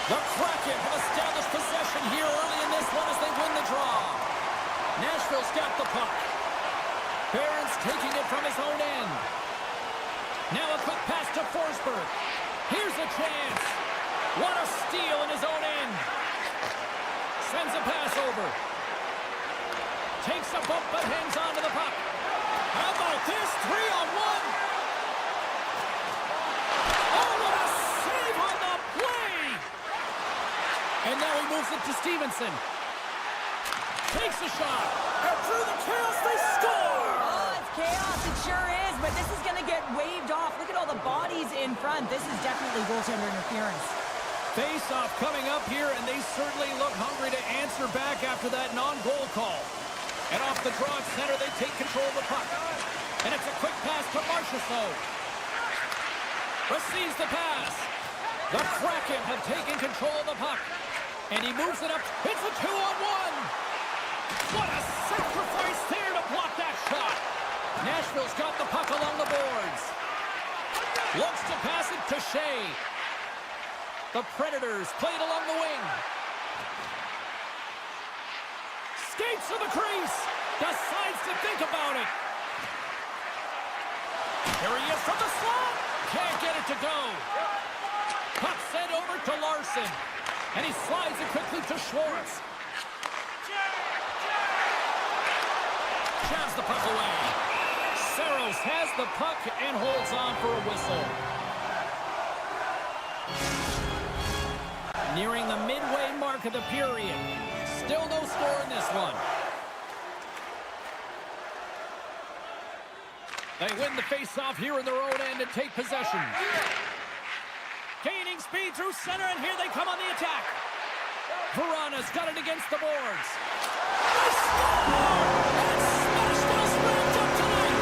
The Kraken have established possession here early in this one as they win the draw. Nashville's got the puck. Barron's taking it from his own end. Now a quick pass to Forsberg. Here's a chance. What a steal in his own end. Sends a pass over. Takes a bump but hangs on to the puck. How about this? 3-on-1. Oh, what a save on the play. And now he moves it to Stevenson. Takes a shot. And through the chaos, they score. Oh, it's chaos. It sure is. But this is going to get waved off. Look at all the bodies in front. This is definitely goaltender interference. Face-off coming up here, and they certainly look hungry to answer back after that non-goal call. And off the draw at center, they take control of the puck. And it's a quick pass to Marchessault. Receives the pass. The Kraken have taken control of the puck. And he moves it up. It's a 2-on-1. What a sacrifice there to block that shot. Nashville's got the puck along the boards. Looks to pass it to Shea. The Predators play it along the wing. Skates to the crease. Decides to think about it. Here he is from the slot. Can't get it to go. Puck sent over to Larson. And he slides it quickly to Schwartz. Jabs the puck away. Saros has the puck and holds on for a whistle. Nearing the midway mark of the period. Still no score in this one. They win the face-off here in their own end and take possession. Gaining speed through center, and here they come on the attack. Verana's got it against the boards. They score! And Smashville's wrapped up tonight!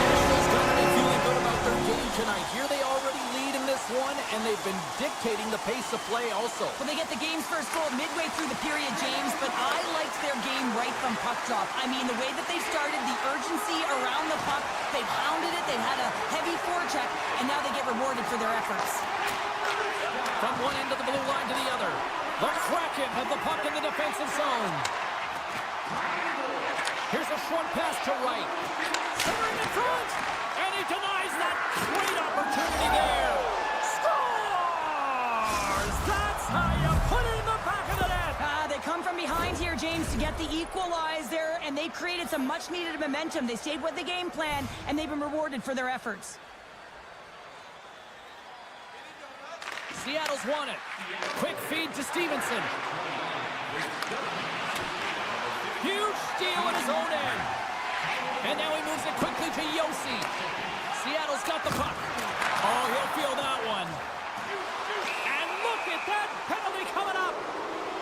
Nashville's got it and feeling good about their game tonight. Here they already lead in this one, and they've been dictating the pace of play also. Well, they get the game's first goal midway through the period, James, but I liked their game right from puck drop. I mean, the way that they started, the urgency around the puck, they pounded it, they had a heavy forecheck, and now they get rewarded for their efforts. From one end of the blue line to the other, the Kraken have the puck in the defensive zone. Here's a short pass to right. Centering in front, and he denies that great opportunity there. Scores! That's how you put it in the back of the net. They come from behind here, James, to get the equalizer, and they created some much-needed momentum. They stayed with the game plan, and they've been rewarded for their efforts. Seattle's won it. Quick feed to Stevenson. Huge steal in his own end. And now he moves it quickly to Yossi. Seattle's got the puck. Oh, he'll feel that one. And look at that penalty coming up.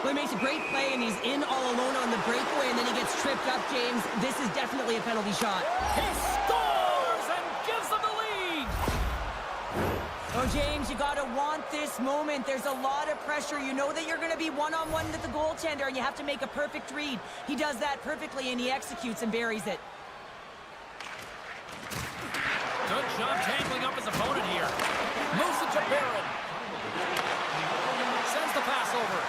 Well, he makes a great play, and he's in all alone on the breakaway, and then he gets tripped up, James. This is definitely a penalty shot. He scores and gives them the lead. Oh, James, you got to want this moment. There's a lot of pressure. You know that you're going to be one-on-one with the goaltender, and you have to make a perfect read. He does that perfectly, and he executes and buries it. Good job tangling up his opponent here. Moves it to Barron. Sends the pass over.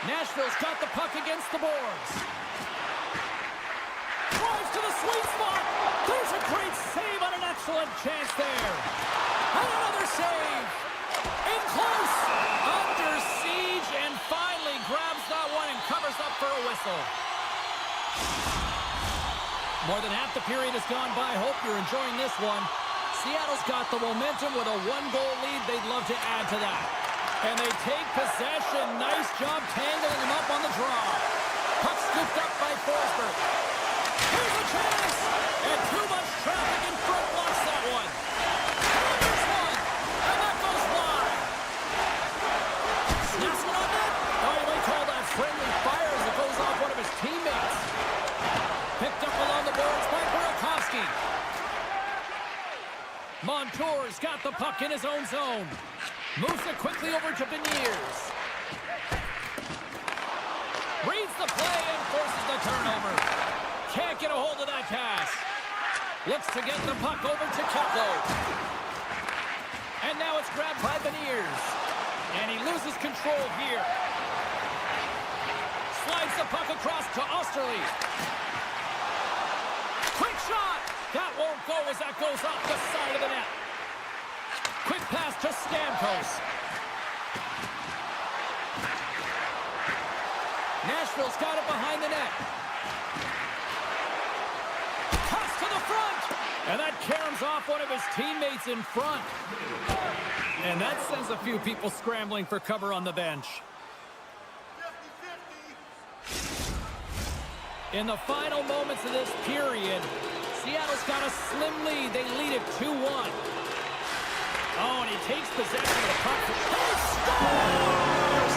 Nashville's got the puck against the boards. Drives to the sweet spot. There's a great save on an excellent chance there. And another save. In close. Under siege, and finally grabs that one and covers up for a whistle. More than half the period has gone by. Hope you're enjoying this one. Seattle's got the momentum with a one-goal lead. They'd love to add to that. And they take possession. Nice job tangling him up on the draw. Puck scooped up by Forsberg. Here's a chance. And too much traffic in front blocks that one. There's one. And that goes wide. Snaps one on net. Oh, you might call that friendly fire as it goes off one of his teammates. Picked up along the boards by Burakovsky. Montour's got the puck in his own zone. Moves it quickly over to Beniers. Reads the play and forces the turnover. Can't get a hold of that pass. Looks to get the puck over to Kepler. And now it's grabbed by loses control here. Slides the puck across to Osterley. Quick shot! That won't go as that goes off the side of the net. Quick pass to Stamkos. Nashville's got it behind the net. Pass to the front! And that caroms off one of his teammates in front. And that sends a few people scrambling for cover on the bench. In the final moments of this period, Seattle's got a slim lead. They lead it 2-1. Oh, and he takes possession of the puck. He scores!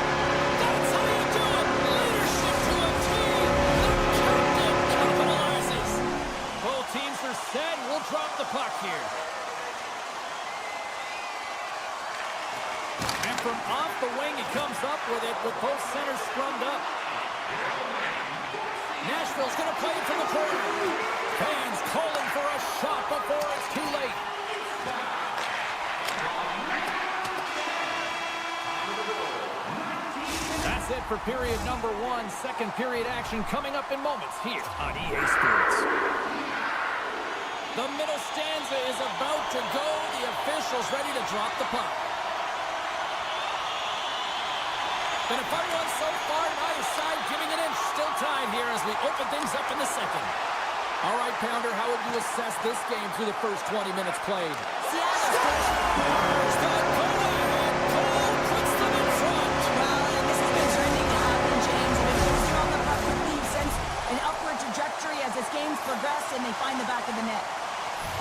That's how you do it! Leadership to a team! The captain capitalizes! Both teams are set. We'll drop the puck here. And from off the wing, he comes up with it with both centers scrummed up. Nashville's going to play it from the corner. Fans calling for a shot before it's too late. That's it for period number 1. Second period action coming up in moments here on EA Sports. The middle stanza is about to go. The officials ready to drop the puck. Been a fun one so far. Neither side giving an inch. Still tied here as we open things up in the second. All right, Pounder, how would you assess this game through the first 20 minutes played? As this game's progressed and they find the back of the net.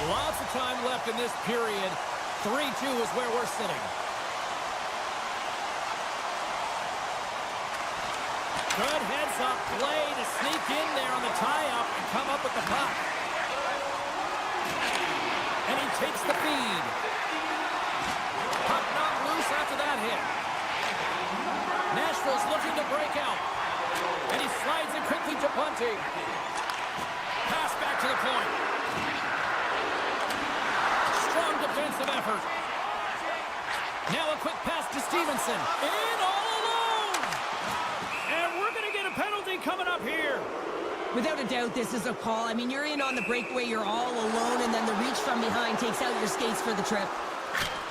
Lots of time left in this period. 3-2 is where we're sitting. Good heads-up play to sneak in there on the tie-up and come up with the puck. And he takes the feed. Puck not loose after that hit. Nashville's looking to break out. And he slides it quickly to Bunting. Pass back to the point. Strong defensive effort. Now a quick pass to Stevenson. In all alone. And we're going to get a penalty coming up here. Without a doubt, this is a call. I mean, you're in on the breakaway, you're all alone, and then the reach from behind takes out your skates for the trip.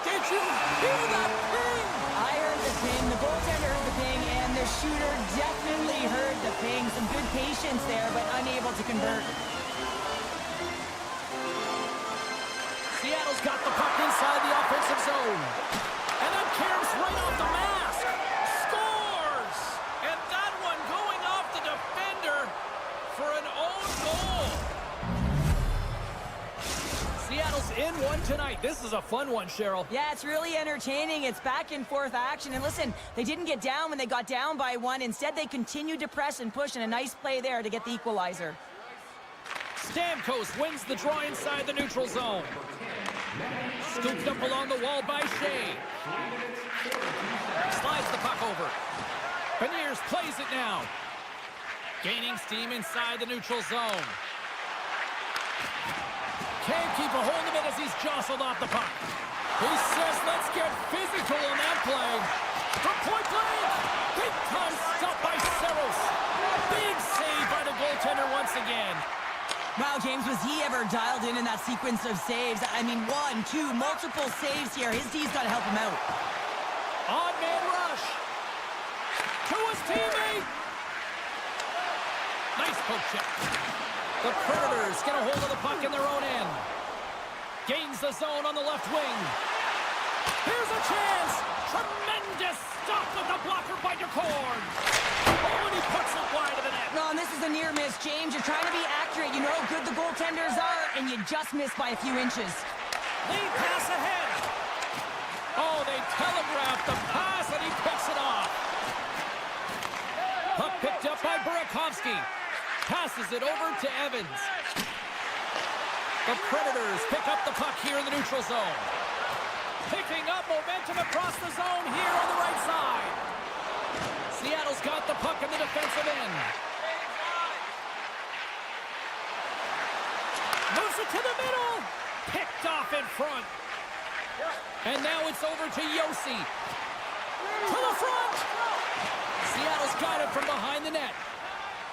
Did you hear that ping? I heard the ping, the goaltender heard the ping, and the shooter definitely heard the ping. Some good patience there, but unable to convert. Seattle's got the puck inside the offensive zone. And that caroms right off the mask. Scores! And that one going off the defender for an own goal. Seattle's in one tonight. This is a fun one, Cheryl. Yeah, it's really entertaining. It's back and forth action. And listen, they didn't get down when they got down by 1. Instead, they continued to press and push, and a nice play there to get the equalizer. Stamkos wins the draw inside the neutral zone. Scooped up along the wall by Shea. Slides the puck over. Beniers plays it now. Gaining steam inside the neutral zone. Can't keep a hold of it as he's jostled off the puck. He says, let's get physical on that play. From point blank. Big time stop by Saros. Big save by the goaltender once again. Wow, James, was he ever dialed in that sequence of saves? I mean, 1, 2, multiple saves here. His D's got to help him out. Odd man rush. To his teammate. Nice poke check. The Predators get a hold of the puck in their own end. Gains the zone on the left wing. Here's a chance. Tremendous stop with the blocker by DeCord. Oh, and he puts it wide of the net. No, and this is a near miss, James. You're trying to be accurate. You know how good the goaltenders are, and you just missed by a few inches. Lead pass ahead. Oh, they telegraphed the pass, and he picks it off. Puck picked up by Burakovsky. Passes it over to Evans. The Predators pick up the puck here in the neutral zone. Picking up momentum across the zone here on the right side. Seattle's got the puck in the defensive end. Moves it to the middle. Picked off in front. And now it's over to Yossi. To the front! Seattle's got it from behind the net.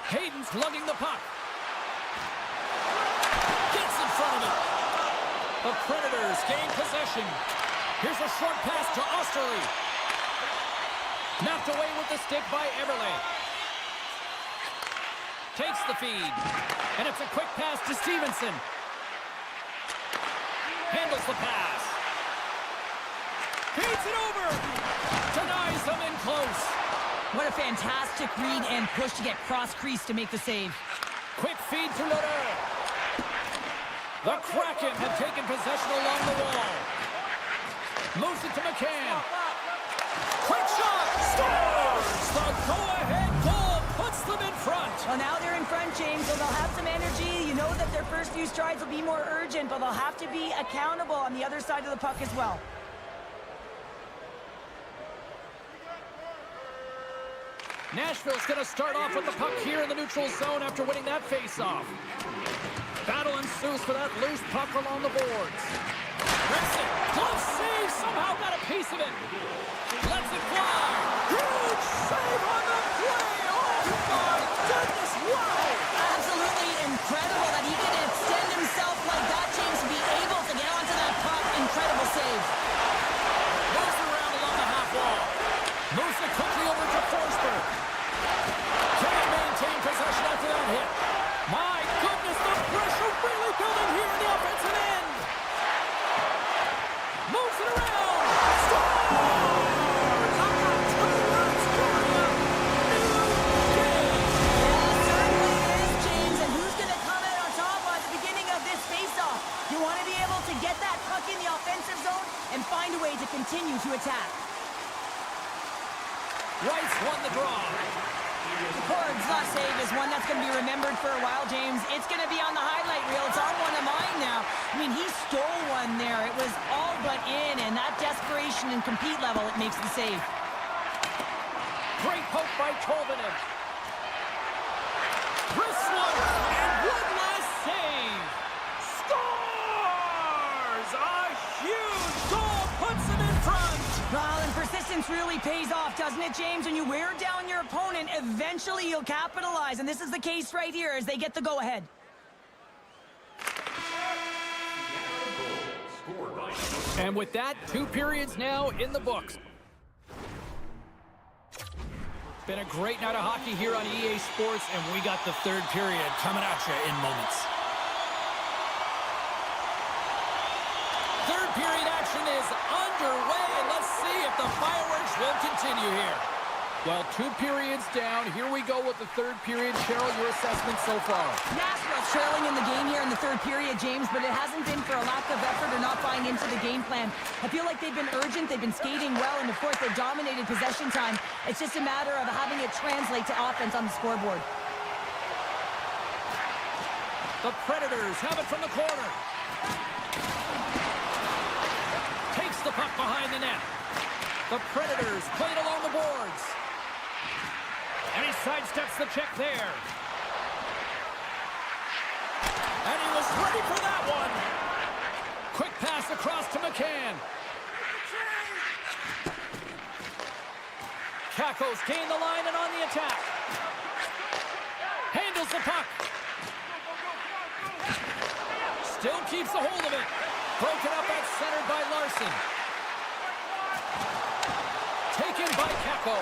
Hayden's lugging the puck. Gets in front of it. The Predators gain possession. Here's a short pass to Osterley. Knocked away with the stick by Everly. Takes the feed. And it's a quick pass to Stevenson. Handles the pass. Feeds it over. Denies them in close. What a fantastic read and push to get cross-crease to make the save. Quick feed to Lodeur. The Kraken have taken possession along the wall. Moves it to McCann. Quick shot. Scores! The go-ahead goal puts them in front. Well, now they're in front, James, so they'll have some energy. You know that their first few strides will be more urgent, but they'll have to be accountable on the other side of the puck as well. Nashville's going to start off with the puck here in the neutral zone after winning that face-off. Battle ensues for that loose puck along the boards. Rips it. Glove save. Somehow got a piece of it. Lets it fly. Huge save on the play. Oh, my goodness. Wow. Absolutely incredible that he can extend himself like that, James, to be able to get onto that puck. Incredible save. Moves it around along the half wall. Moves it quickly over to Forsberg. Can't maintain possession after that hit. My goodness, the pressure really building here in the offensive end. Moves it around. Scores! Certainly is, James, and who's going to come out on top at the beginning of this face-off? You want to be able to get that puck in the offensive zone and find a way to continue to attack. Rice won the draw. The Cords save is one that's going to be remembered for a while, James. It's going to be on the highlight reel. It's on one of mine now. I mean, he stole one there. It was all but in, and that desperation and compete level, it makes the save. Great poke by Tolvanen. Wristler, and one last save. Scores! A huge goal puts him in front. Well, and persistence really pays off, doesn't it, James? When you wear down your opponent, eventually you'll capitalize. And this is the case right here as they get the go-ahead. And with that, 2 periods now in the books. Been a great night of hockey here on EA Sports, and we got the 3rd period coming at you in moments. 3rd period action is underway, and let's see if the fireworks will continue here. Well, 2 periods down. Here we go with the 3rd period. Cheryl, your assessment so far? Nashville's trailing in the game here in the 3rd period, James, but it hasn't been for a lack of effort or not buying into the game plan. I feel like they've been urgent, they've been skating well, and of course they've dominated possession time. It's just a matter of having it translate to offense on the scoreboard. The Predators have it from the corner. Takes the puck behind the net. The Predators play it along the boards. And he sidesteps the check there. And he was ready for that one. Quick pass across to McCann. Kakos gained the line and on the attack. Handles the puck. Still keeps a hold of it. Broken up at center by Larson. Taken by Kakko.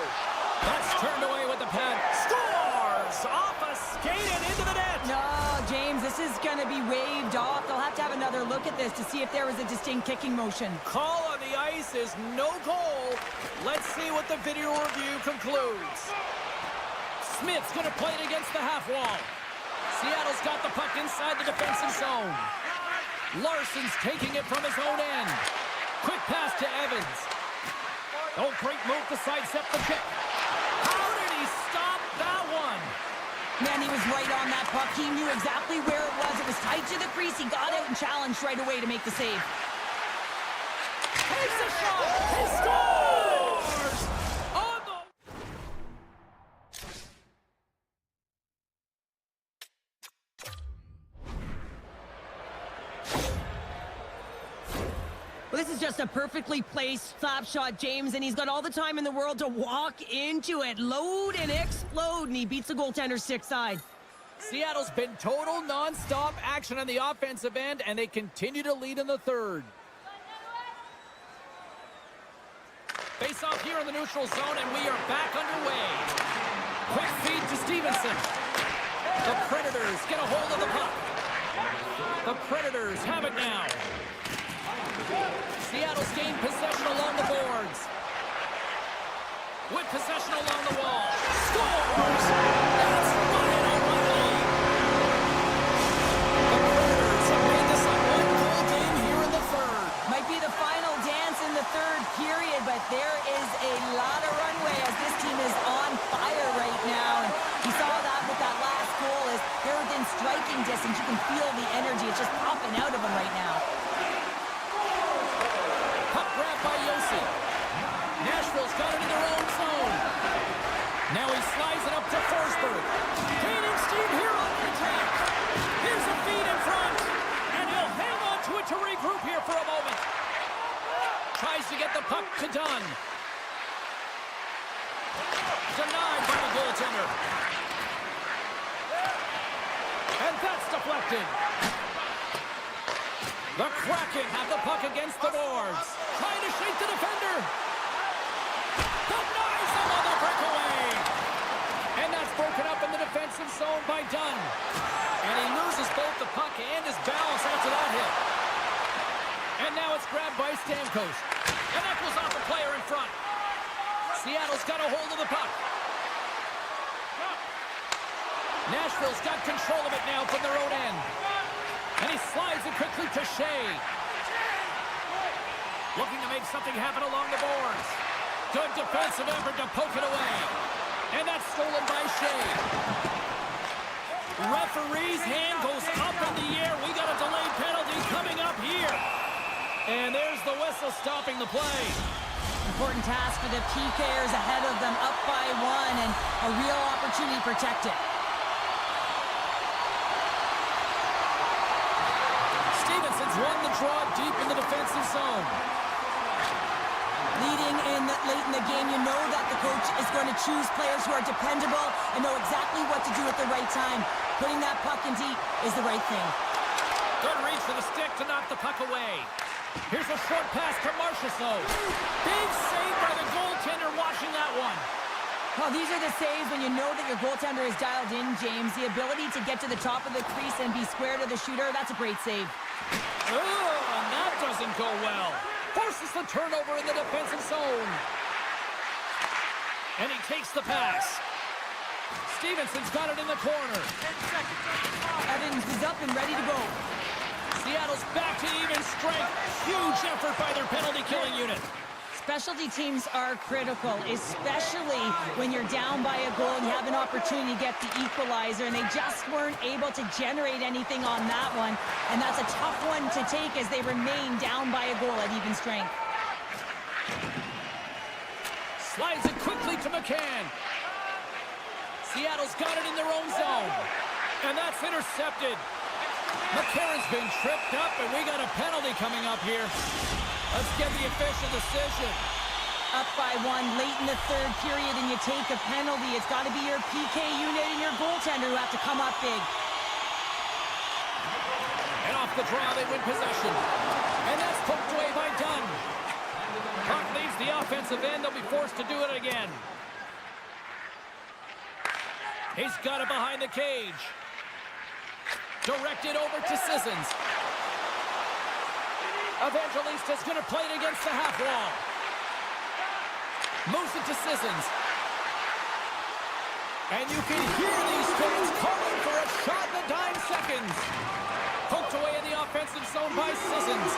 That's turned away with the pad. Scores! Off a skate and into the net. No, James, this is going to be waved off. They'll have to have another look at this to see if there was a distinct kicking motion. Call on the ice is no goal. Let's see what the video review concludes. Smith's going to play it against the half wall. Seattle's got the puck inside the defensive zone. Larson's taking it from his own end. Quick pass to Evans. Oh, great move to sidestep the kick. How did he stop that one? Man, he was right on that puck. He knew exactly where it was. It was tight to the crease. He got out and challenged right away to make the save. Takes a shot. He scores! On the... Well, this is is just a perfectly placed slap shot, James, and he's got all the time in the world to walk into it, load and explode, and he beats the goaltender stick side. Seattle's been total non-stop action on the offensive end, and they continue to lead in the third. Face off here in the neutral zone, and we are back underway. Quick feed to Stevenson. The Predators get a hold of the puck. The Predators have it now. Seattle's gained possession along the boards. With possession along the wall. Scores! That's running away. The Predators have made this a one-goal game here in the third. Might be the final dance in the third period, but there is a lot of runway as this team is on fire right now. And you saw that with that last goal as they're within striking distance. You can feel the energy. It's just popping out of them right now. Puck grab by Yossi. Nashville's got it in their own zone. Now he slides it up to Forsberg. Gaining steam here on the attack. Here's a feed in front. And he'll hang on to it to regroup here for a moment. Tries to get the puck to Dunn. Denied by the goaltender. And that's deflected. The Kraken have the puck against the boards. Trying to shake the defender. Denies another breakaway. And that's broken up in the defensive zone by Dunn. And he loses both the puck and his balance after that hit. And now it's grabbed by Stamkos. And that goes off the player in front. Seattle's got a hold of the puck. Nashville's got control of it now from their own end. And he slides it quickly to Shea. Looking to make something happen along the boards. Good defensive effort to poke it away. And that's stolen by Shea. Referee's hand goes up in the air. We got a delayed penalty coming up here. And there's the whistle stopping the play. Important task for the PKers ahead of them, up by one, and a real opportunity to protect it. Stevenson's won the draw deep in the defensive zone. Leading in late in the game, you know that the coach is going to choose players who are dependable and know exactly what to do at the right time. Putting that puck in deep is the right thing. Good reach for the stick to knock the puck away. Here's a short pass to Marchessault. Big save by the goaltender watching that one. Well, these are the saves when you know that your goaltender is dialed in, James. The ability to get to the top of the crease and be square to the shooter, that's a great save. Oh, and that doesn't go well. Forces the turnover in the defensive zone. And he takes the pass. Stevenson's got it in the corner. Evans is up and ready to go. Seattle's back to even strength. Huge effort by their penalty-killing unit. Specialty teams are critical, especially when you're down by a goal and you have an opportunity to get the equalizer, and they just weren't able to generate anything on that one. And that's a tough one to take as they remain down by a goal at even strength. Slides it quickly to McCann. Seattle's got it in their own zone. And that's intercepted. McCarron's been tripped up, and we got a penalty coming up here. Let's get the official decision. Up by one late in the third period, and you take a penalty. It's got to be your PK unit and your goaltender who have to come up big. And off the draw, they win possession. And that's poked away by Dunn. Puck leaves the offensive end. They'll be forced to do it again. He's got it behind the cage. Directed over to Sissons. Evangelista's going to play it against the half wall. Moves it to Sissons. And you can hear these fans calling for a shot in the dying seconds. Poked away in the offensive zone by Sissons.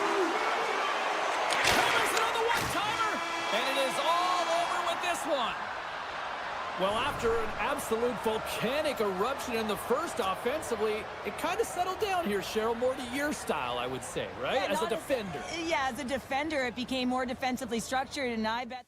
Hammers it on the one-timer. And it is all over with this one. Well, after an absolute volcanic eruption in the first offensively, it kind of settled down here, Cheryl, more to your style, I would say, right? Yeah, as a defender. As a defender, it became more defensively structured, and I bet...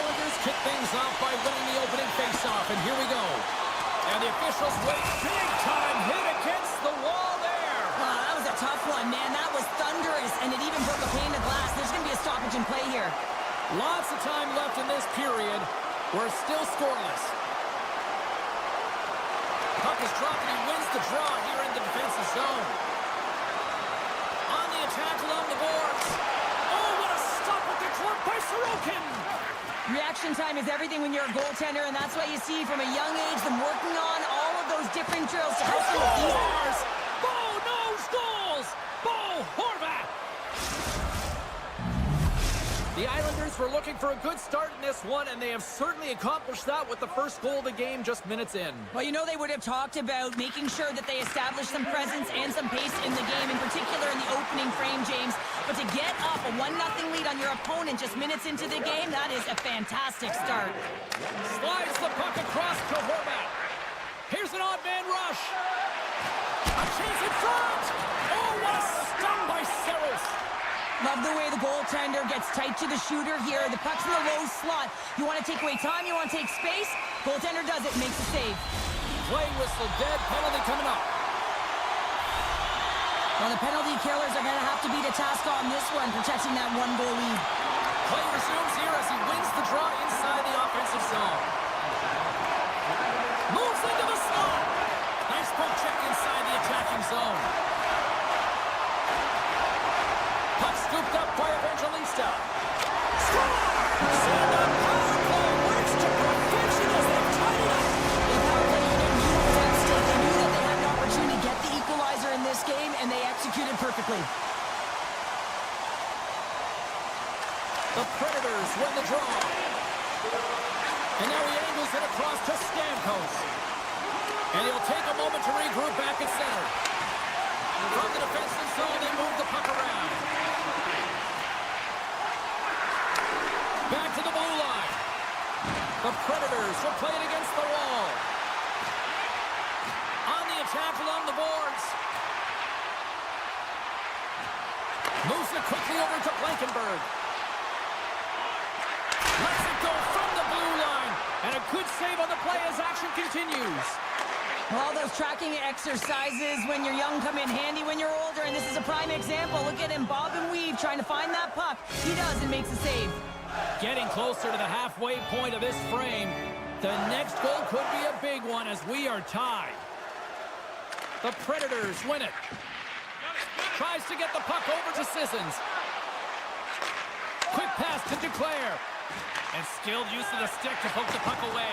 Islanders kick things off by winning the opening faceoff, and here we go. And the officials wait. Big time hit against the wall there. Wow, that was a tough one, man. That was thunderous, and it even broke a pane of glass. There's going to be a stoppage in play here. Lots of time left in this period. We're still scoreless. Puck is dropped, and he wins the draw here in the defensive zone. On the attack along the boards. Oh, what a stop with the glove by Sorokin. Reaction time is everything when you're a goaltender, and that's why you see from a young age them working on all of those different drills to help them with these. Scores! Bo knows goals! Bo Horvat! The Islanders were looking for a good start in this one, and they have certainly accomplished that with the first goal of the game just minutes in. Well, you know they would have talked about making sure that they establish some presence and some pace in the game, in particular in the opening frame, James. But to get up a 1-0 lead on your opponent just minutes into the game, that is a fantastic start. Slides the puck across to Horvat. Here's an odd man rush. A chase in front. Oh, what a stop by Saros. Love the way the goaltender gets tight to the shooter here. The puck's in the low slot. You want to take away time, you want to take space. Goaltender does it, makes a save. Play whistle dead, penalty coming up. Well, the penalty killers are going to have to beat a task on this one, protecting that 1-goal lead. Play resumes here as he wins the draw inside the offensive zone. Moves into the slot. Nice poke check inside the attacking zone. Puck scooped up by Evangelista. Score! Send up power play. Works to perfection as they've tied it up. The power play unit knew what was at stake. They knew that they had an opportunity to get the equalizer in this game, and they executed perfectly. The Predators win the draw. And now he angles it across to Stamkos. And he'll take a moment to regroup back at center. From the defensive zone, they move the puck around. Back to the blue line. The Predators will play it against the wall. On the attack along the boards. Moves it quickly over to Blankenberg. Lets it go from the blue line. And a good save on the play as action continues. All those tracking exercises when you're young come in handy when you're older, and this is a prime example. Look at him bob and weave trying to find that puck. He does and makes a save. Getting closer to the halfway point of this frame. The next goal could be a big one as we are tied. The Predators win it. Tries to get the puck over to Sissons. Quick pass to Duclair. And skilled use of the stick to poke the puck away.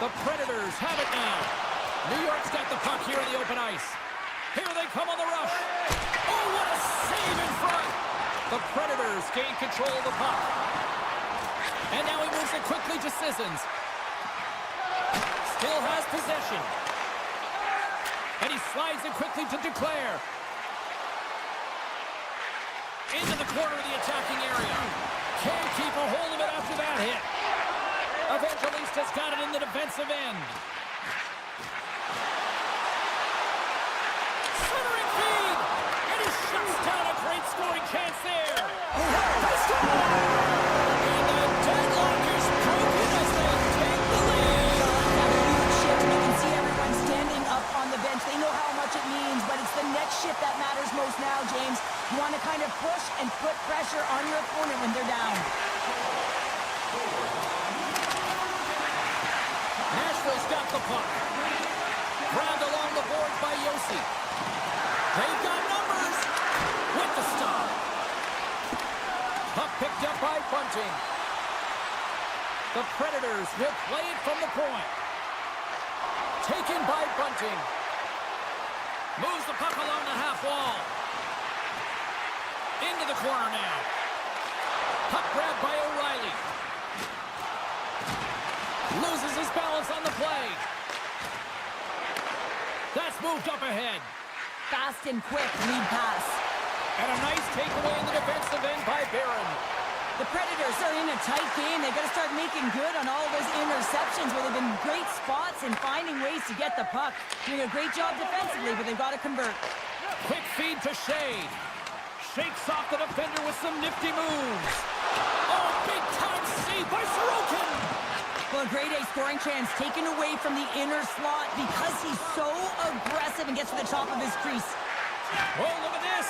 The Predators have it now. New York's got the puck here in the open ice. Here they come on the rush. Oh, what a save in front. The Predators gain control of the puck. And now he moves it quickly to Sissons. Still has possession. And he slides it quickly to Duclair. Into the corner of the attacking area. Can't keep a hold of it after that hit. Evangelista's got it in the defensive end. Centering feed! And he shuts down a great scoring chance there. And the deadlock is broken as they take the lead. You can see everyone standing up on the bench. They know how much it means, but it's the next shift that matters most now, James. You want to kind of push and put pressure on your opponent when they're down. Nashville's got the puck. Ground along the boards by Yossi. They've got numbers with the stop. Puck picked up by Bunting. The Predators will play it from the point. Taken by Bunting. Moves the puck along the half wall. Into the corner now. Puck grabbed by O'Reilly. Loses his balance on the play. That's moved up ahead. Fast and quick lead pass. And a nice takeaway in the defensive end by Barron. The Predators are in a tight game. They've got to start making good on all those interceptions where they've been great spots and finding ways to get the puck. Doing a great job defensively, but they've got to convert. Quick feed to Shea. Shakes off the defender with some nifty moves. Oh, a grade A scoring chance taken away from the inner slot because he's so aggressive and gets to the top of his crease. Oh, look at this.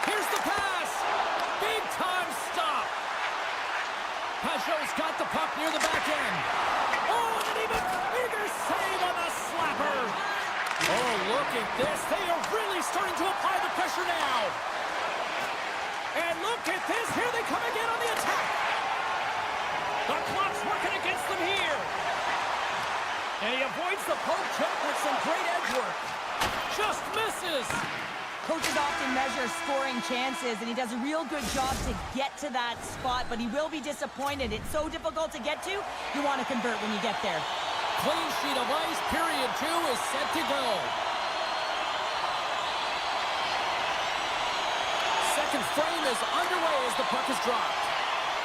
Here's the pass. Big time stop. Pajot's got the puck near the back end. Oh, and an even bigger save on the slapper. Oh, look at this. They are really starting to apply the pressure now. And look at this. Here they come again on the attack. The clock's working against them here. And he avoids the poke check with some great edge work. Just misses. Coaches often measure scoring chances, and he does a real good job to get to that spot, but he will be disappointed. It's so difficult to get to, you want to convert when you get there. Clean sheet of ice, period 2 is set to go. Second frame is underway as the puck is dropped.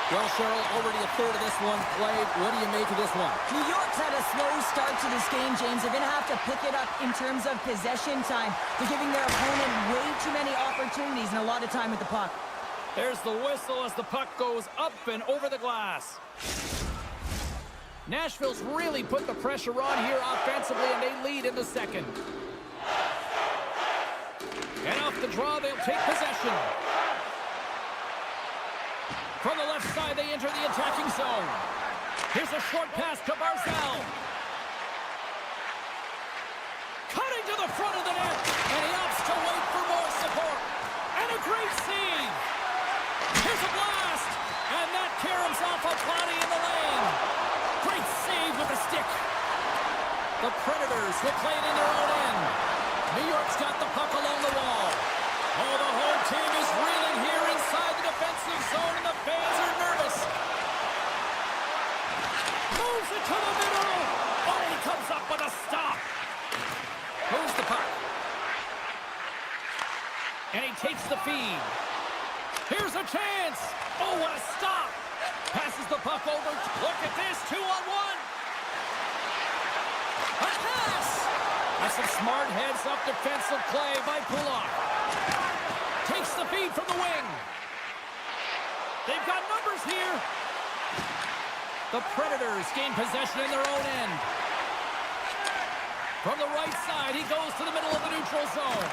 Well, Cheryl, already a third of this one played. What do you make of this one? New York's had a slow start to this game, James. They're going to have to pick it up in terms of possession time. They're giving their opponent way too many opportunities and a lot of time with the puck. There's the whistle as the puck goes up and over the glass. Nashville's really put the pressure on here offensively, and they lead in the second. And off the draw, they'll take possession. From the left side, they enter the attacking zone. Here's a short pass to Barzal. Cutting to the front of the net, and he opts to wait for more support. And a great save. Here's a blast, and that caroms off a body in the lane. Great save with the stick. The Predators will play it in their own end. New York's got the puck along the wall. Oh, the whole team is reeling here inside the defensive zone, and the fans are nervous. Moves it to the middle. Oh, he comes up with a stop. Moves the puck. And he takes the feed. Here's a chance. Oh, what a stop. Passes the puck over. Look at this, 2-on-1. A pass. That's some smart heads-up defensive play by Pulak. Takes the feed from the wing. They've got numbers here. The Predators gain possession in their own end. From the right side, he goes to the middle of the neutral zone.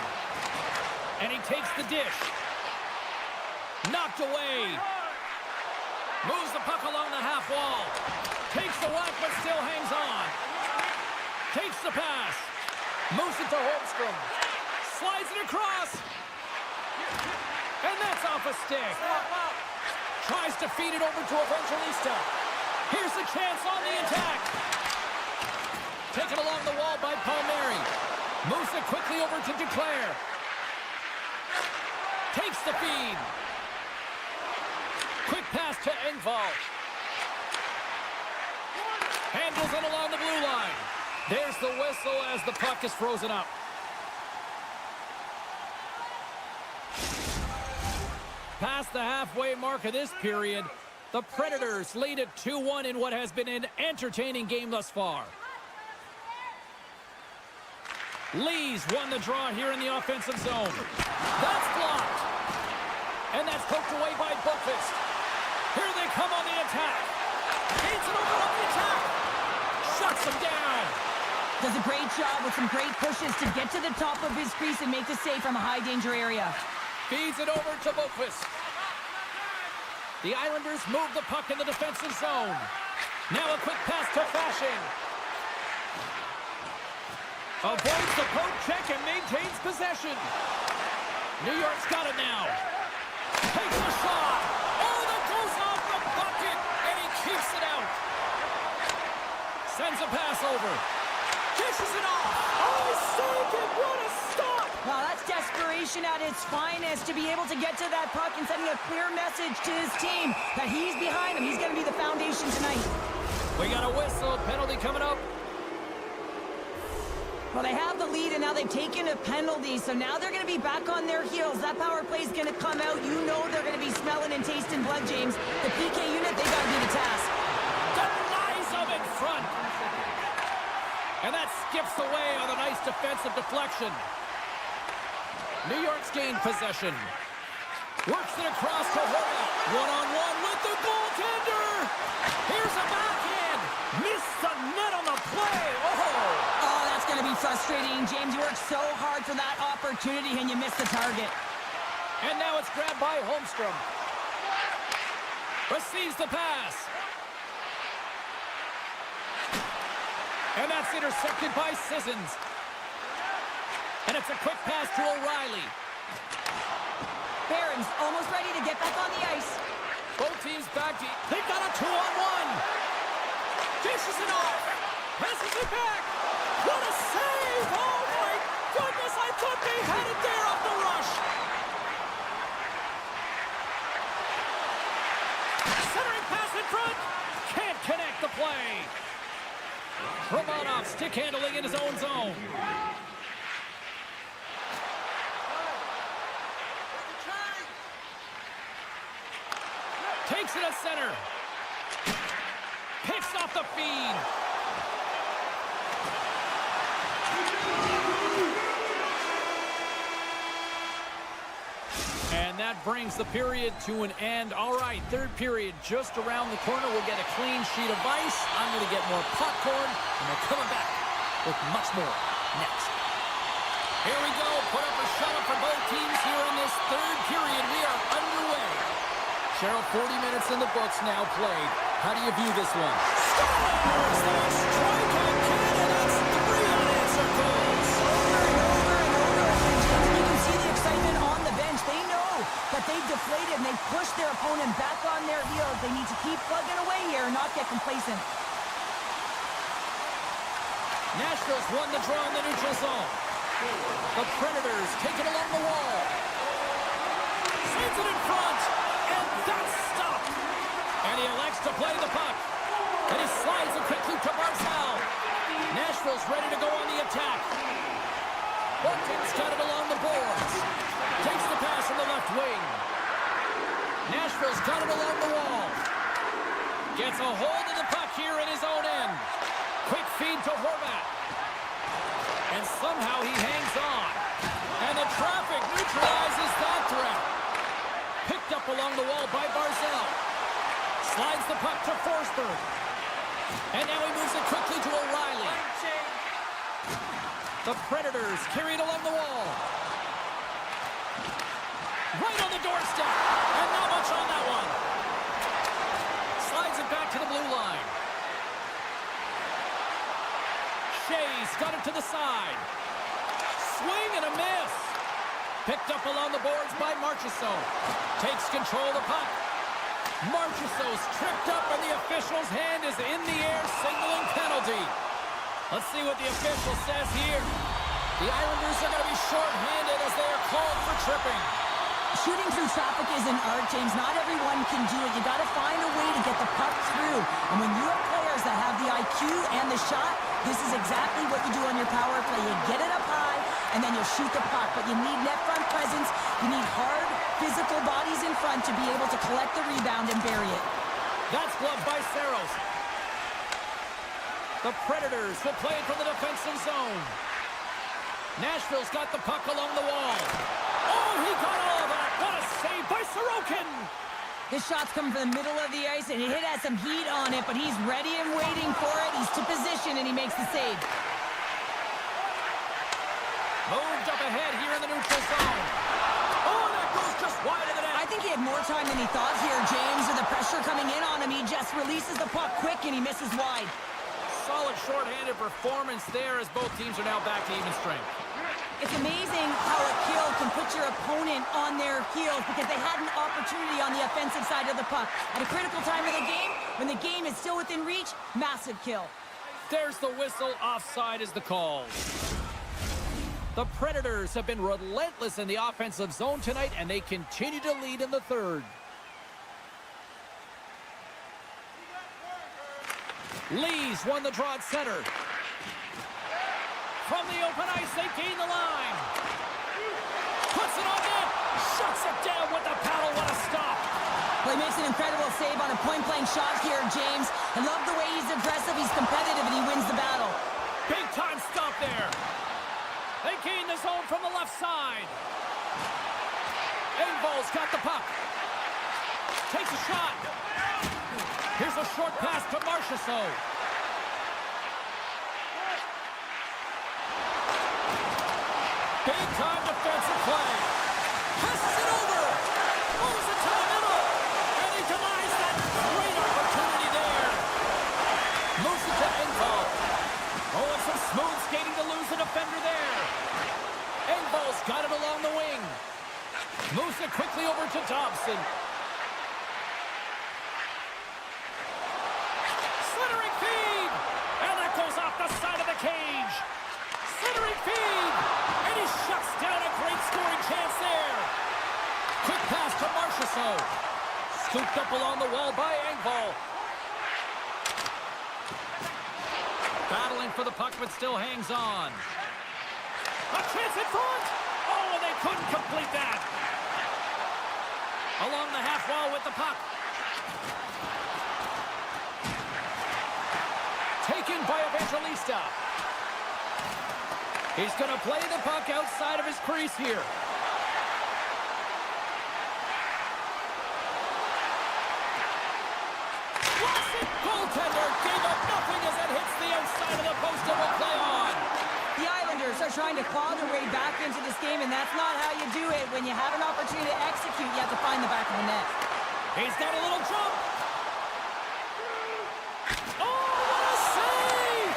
And he takes the dish. Knocked away. Moves the puck along the half wall. Takes the whack, but still hangs on. Takes the pass. Moves it to Holmstrom. Slides it across. And that's off a stick. Tries to feed it over to Evangelista. Here's a chance on the attack. Taken along the wall by Palmieri. Moves it quickly over to Duclair. Takes the feed. Quick pass to Engvall. Handles it along the blue line. There's the whistle as the puck is frozen up. Past the halfway mark of this period, the Predators lead at 2-1 in what has been an entertaining game thus far. Lee's won the draw here in the offensive zone. That's blocked. And that's poked away by Bookfist. Here they come on the attack. Gains it over on the attack. Shuts them down. Does a great job with some great pushes to get to the top of his crease and make the save from a high danger area. Feeds it over to Bookfist. The Islanders move the puck in the defensive zone. Now a quick pass to Fasching. Avoids the poke check and maintains possession. New York's got it now. Takes the shot. Oh, that goes off the bucket, and he keeps it out. Sends a pass over. Dishes it off. Oh, he saved it. What a stop. Wow, that's desperation at its finest to be able to get to that puck and sending a clear message to his team that he's behind him. He's going to be the foundation tonight. We got a whistle. Penalty coming up. Well, they have the lead, and now they've taken a penalty, so now they're going to be back on their heels. That power play is going to come out. You know they're going to be smelling and tasting blood, James. The PK unit, they got to do the task. Denies them in front. And that skips away on a nice defensive deflection. New York's gained possession. Works it across to Horvat. One-on-one with the goaltender. Here's a backhand. frustrating, James. You work so hard for that opportunity and you miss the target. And now it's grabbed by Holmstrom. Receives the pass. And that's intercepted by Sissons. And it's a quick pass to O'Reilly. Barron's almost ready to get back on the ice. Both teams back deep. They've got a 2-on-1. Dishes it off. Passes it back. What a save! Oh my goodness, I thought they had it there off the rush. Centering pass in front. Can't connect the play. Romanov stick handling in his own zone. Takes it at center. Picks off the feed. And that brings the period to an end. All right, third period just around the corner. We'll get a clean sheet of ice. I'm going to get more popcorn, and we're coming back with much more next. Here we go. Put up a shot for both teams here in this third period. We are underway. Cheryl, 40 minutes in the books now played. How do you view this one? Scores! That strikeout candidates, 3 unanswered goals. Over and over and over again. You can see the excitement on the bench. They know that they've deflated and they've pushed their opponent back on their heels. They need to keep plugging away here and not get complacent. Nashville's won the draw in the neutral zone. The Predators take it along the wall. Sends it in front. And that's stopped. And he elects to play the puck. And he slides it quickly to Barzal. Nashville's ready to go on the attack. Buckton's got it along the boards. Takes the pass from the left wing. Nashville's got it along the wall. Gets a hold of the puck here in his own end. Quick feed to Horvat. And somehow he hangs on. And the traffic neutralizes that threat. Picked up along the wall by Barzal. Slides the puck to Forsberg. And now he moves it quickly to O'Reilly. The Predators carry it along the wall. Right on the doorstep. And not much on that one. Slides it back to the blue line. Shea's got it to the side. Swing and a miss. Picked up along the boards by Marchessault. Takes control of the puck. Marchessault's tripped up and the official's hand is in the air signaling penalty. Let's see what the official says here. The Islanders are going to be short-handed as they are called for tripping. Shooting through traffic is an art, James. Not everyone can do it. You got to find a way to get the puck through. And when you have players that have the IQ and the shot, this is exactly what you do on your power play. You get it up high, and then you shoot the puck. But you need net front presence. You need hard, physical bodies in front to be able to collect the rebound and bury it. That's gloved by Saros. The Predators will play it from the defensive zone. Nashville's got the puck along the wall. Oh, he got all of that. What a save by Sorokin. This shot's coming from the middle of the ice, and it has some heat on it, but he's ready and waiting for it. He's to position, and he makes the save. Moved up ahead here in the neutral zone. Oh, that goes just wide of the net. I think he had more time than he thought here, James. With the pressure coming in on him, he just releases the puck quick, and he misses wide. Solid shorthanded performance there as both teams are now back to even strength. It's amazing how a kill can put your opponent on their heels because they had an opportunity on the offensive side of the puck. At a critical time of the game, when the game is still within reach, massive kill. There's the whistle. Offside is the call. The Predators have been relentless in the offensive zone tonight, and they continue to lead in the third. Lee's won the draw at center. From the open ice, they gain the line. Puts it on net. Shuts it down with the paddle. What a stop. Well, he makes an incredible save on a point-blank shot here, James. I love the way he's aggressive, he's competitive, and he wins the battle. Big time stop there. They gain the zone from the left side. Engvall's got the puck. Takes a shot. Here's a short pass to Marchessault. Big-time defensive play. Passes it over. Moves it to the middle. And he denies that great opportunity there. Moves it to Engvall. Oh, and some smooth skating to lose the defender there. Engvall's got it along the wing. Moves it quickly over to Dobson. Slithering feed. And that goes off the side of the cage. Slithering feed. And he shuts down a great scoring chance there. Quick pass to Marchessault. Scooped up along the wall by Engvall. Battling for the puck, but still hangs on. A chance in front. Oh, and they couldn't complete that. Along the half wall with the puck. Taken by Evangelista. He's going to play the puck outside of his crease here. Classic goaltender gave up nothing as it hits the outside of the post and will play on. The Islanders are trying to claw their way back into this game, and that's not how you do it. When you have an opportunity to execute, you have to find the back of the net. He's got a little jump. Oh, what a save!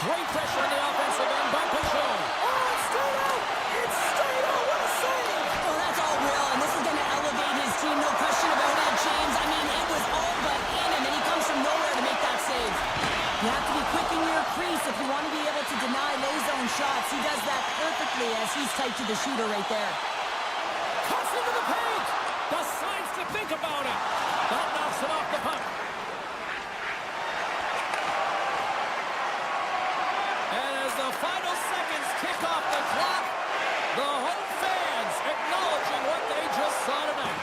Great pressure on the offensive end by Peugeot. Oh, it's stayed out! It's stayed out! What a save! Oh, that's all Will, and this is going to elevate his team, no question about it, James. I mean, it was all but in him, and he comes from nowhere to make that save. You have to be quick in your crease if you want to be able to deny low zone shots. He does that perfectly as he's tight to the shooter right there. Cuts into the paint! Decides to think about it. That knocks it off the puck. And as the final seconds tick off the clock, the home fans acknowledging what they just saw tonight.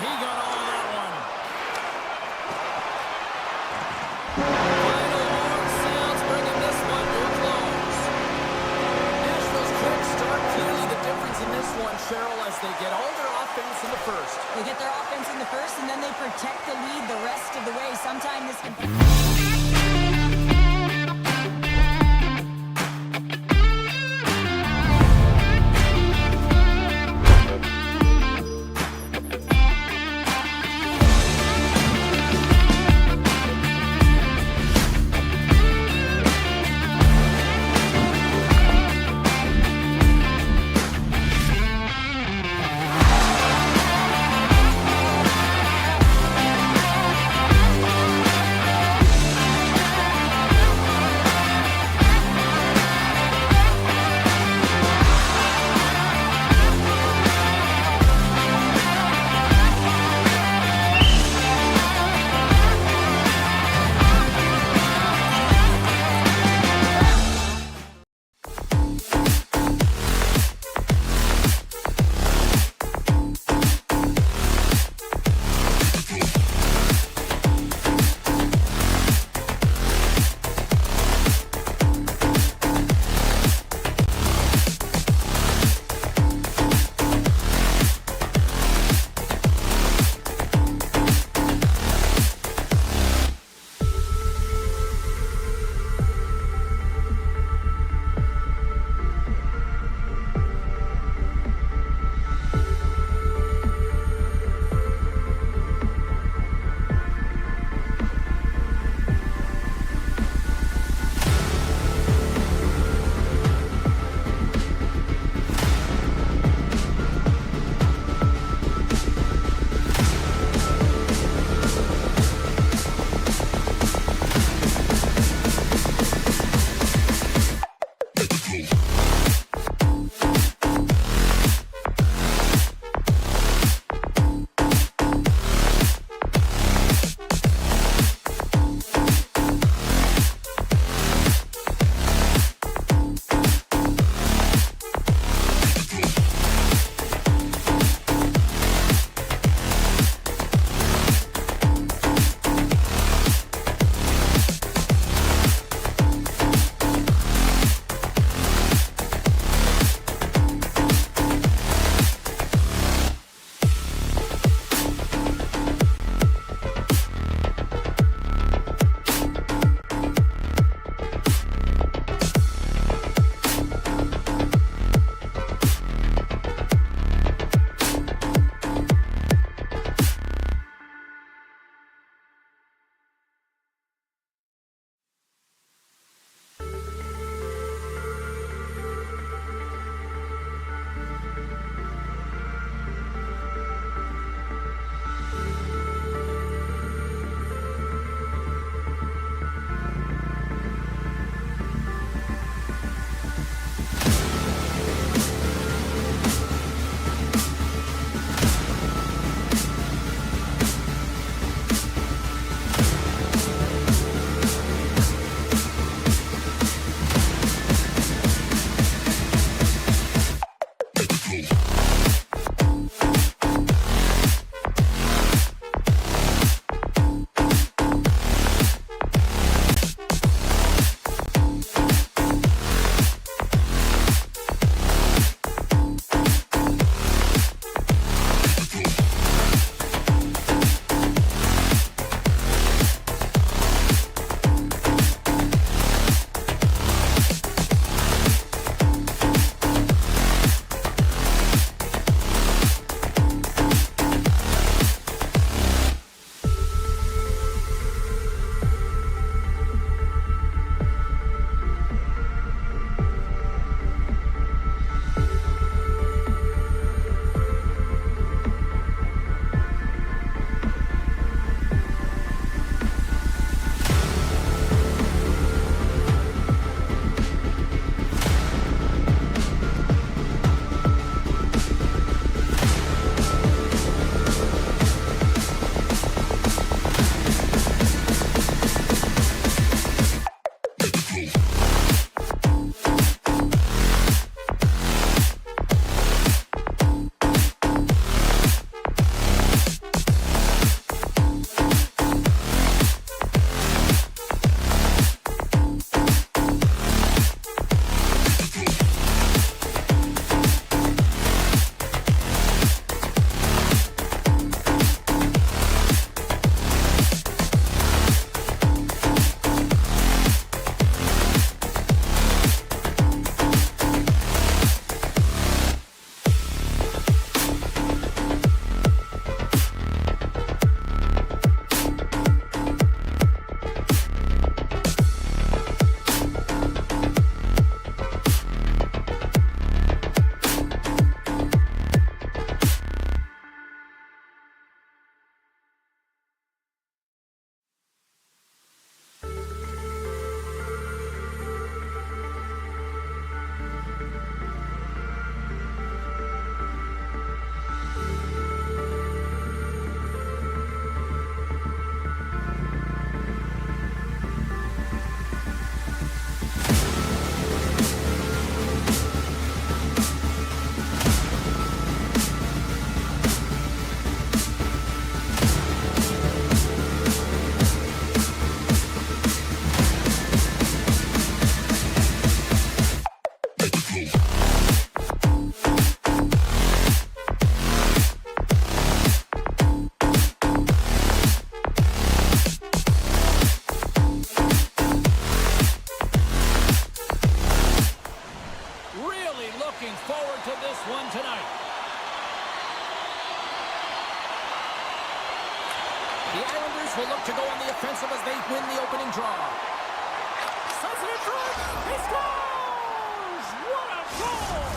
He got all of that one. Final horn sounds bringing this one to a close. Nashville's quick start, clearly the difference in this one, Cheryl, as they get all their offense in the first. They get their offense in the first, and then they protect the lead the rest of the way. Sometimes this can... The Islanders will look to go on the offensive as they win the opening draw. Sends it in front. He scores! What a goal!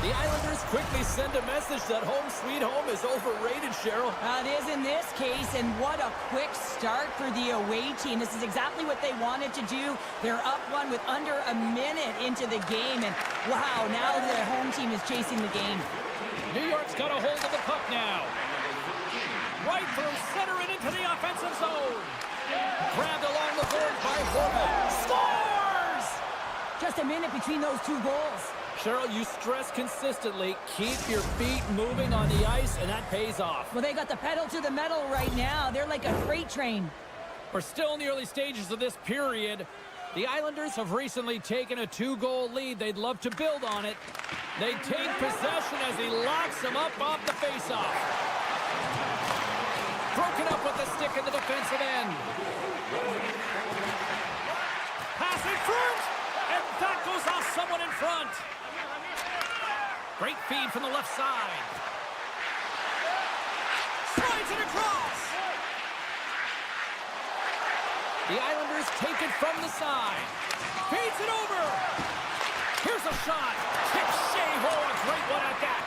The Islanders quickly send a message that home sweet home is overrated, Cheryl. It is in this case, and what a quick start for the away team. This is exactly what they wanted to do. They're up one with under a minute into the game, and wow, now the home team is chasing the game. New York's got a hold of the puck now. Right through center and into the offensive zone. Grabbed along the board by Horvat. Scores! Just a minute between those two goals. Cheryl, you stress consistently, keep your feet moving on the ice, and that pays off. Well, they got the pedal to the metal right now. They're like a freight train. We're still in the early stages of this period. The Islanders have recently taken a 2-goal lead. They'd love to build on it. They take possession as he locks him up off the faceoff. Broken up with the stick in the defensive end. Pass in front, and that goes off someone in front. Great feed from the left side. Slides it across. The Islanders take it from the side. Feeds it over. Here's a shot. Tip Shea. Oh, a great one at that.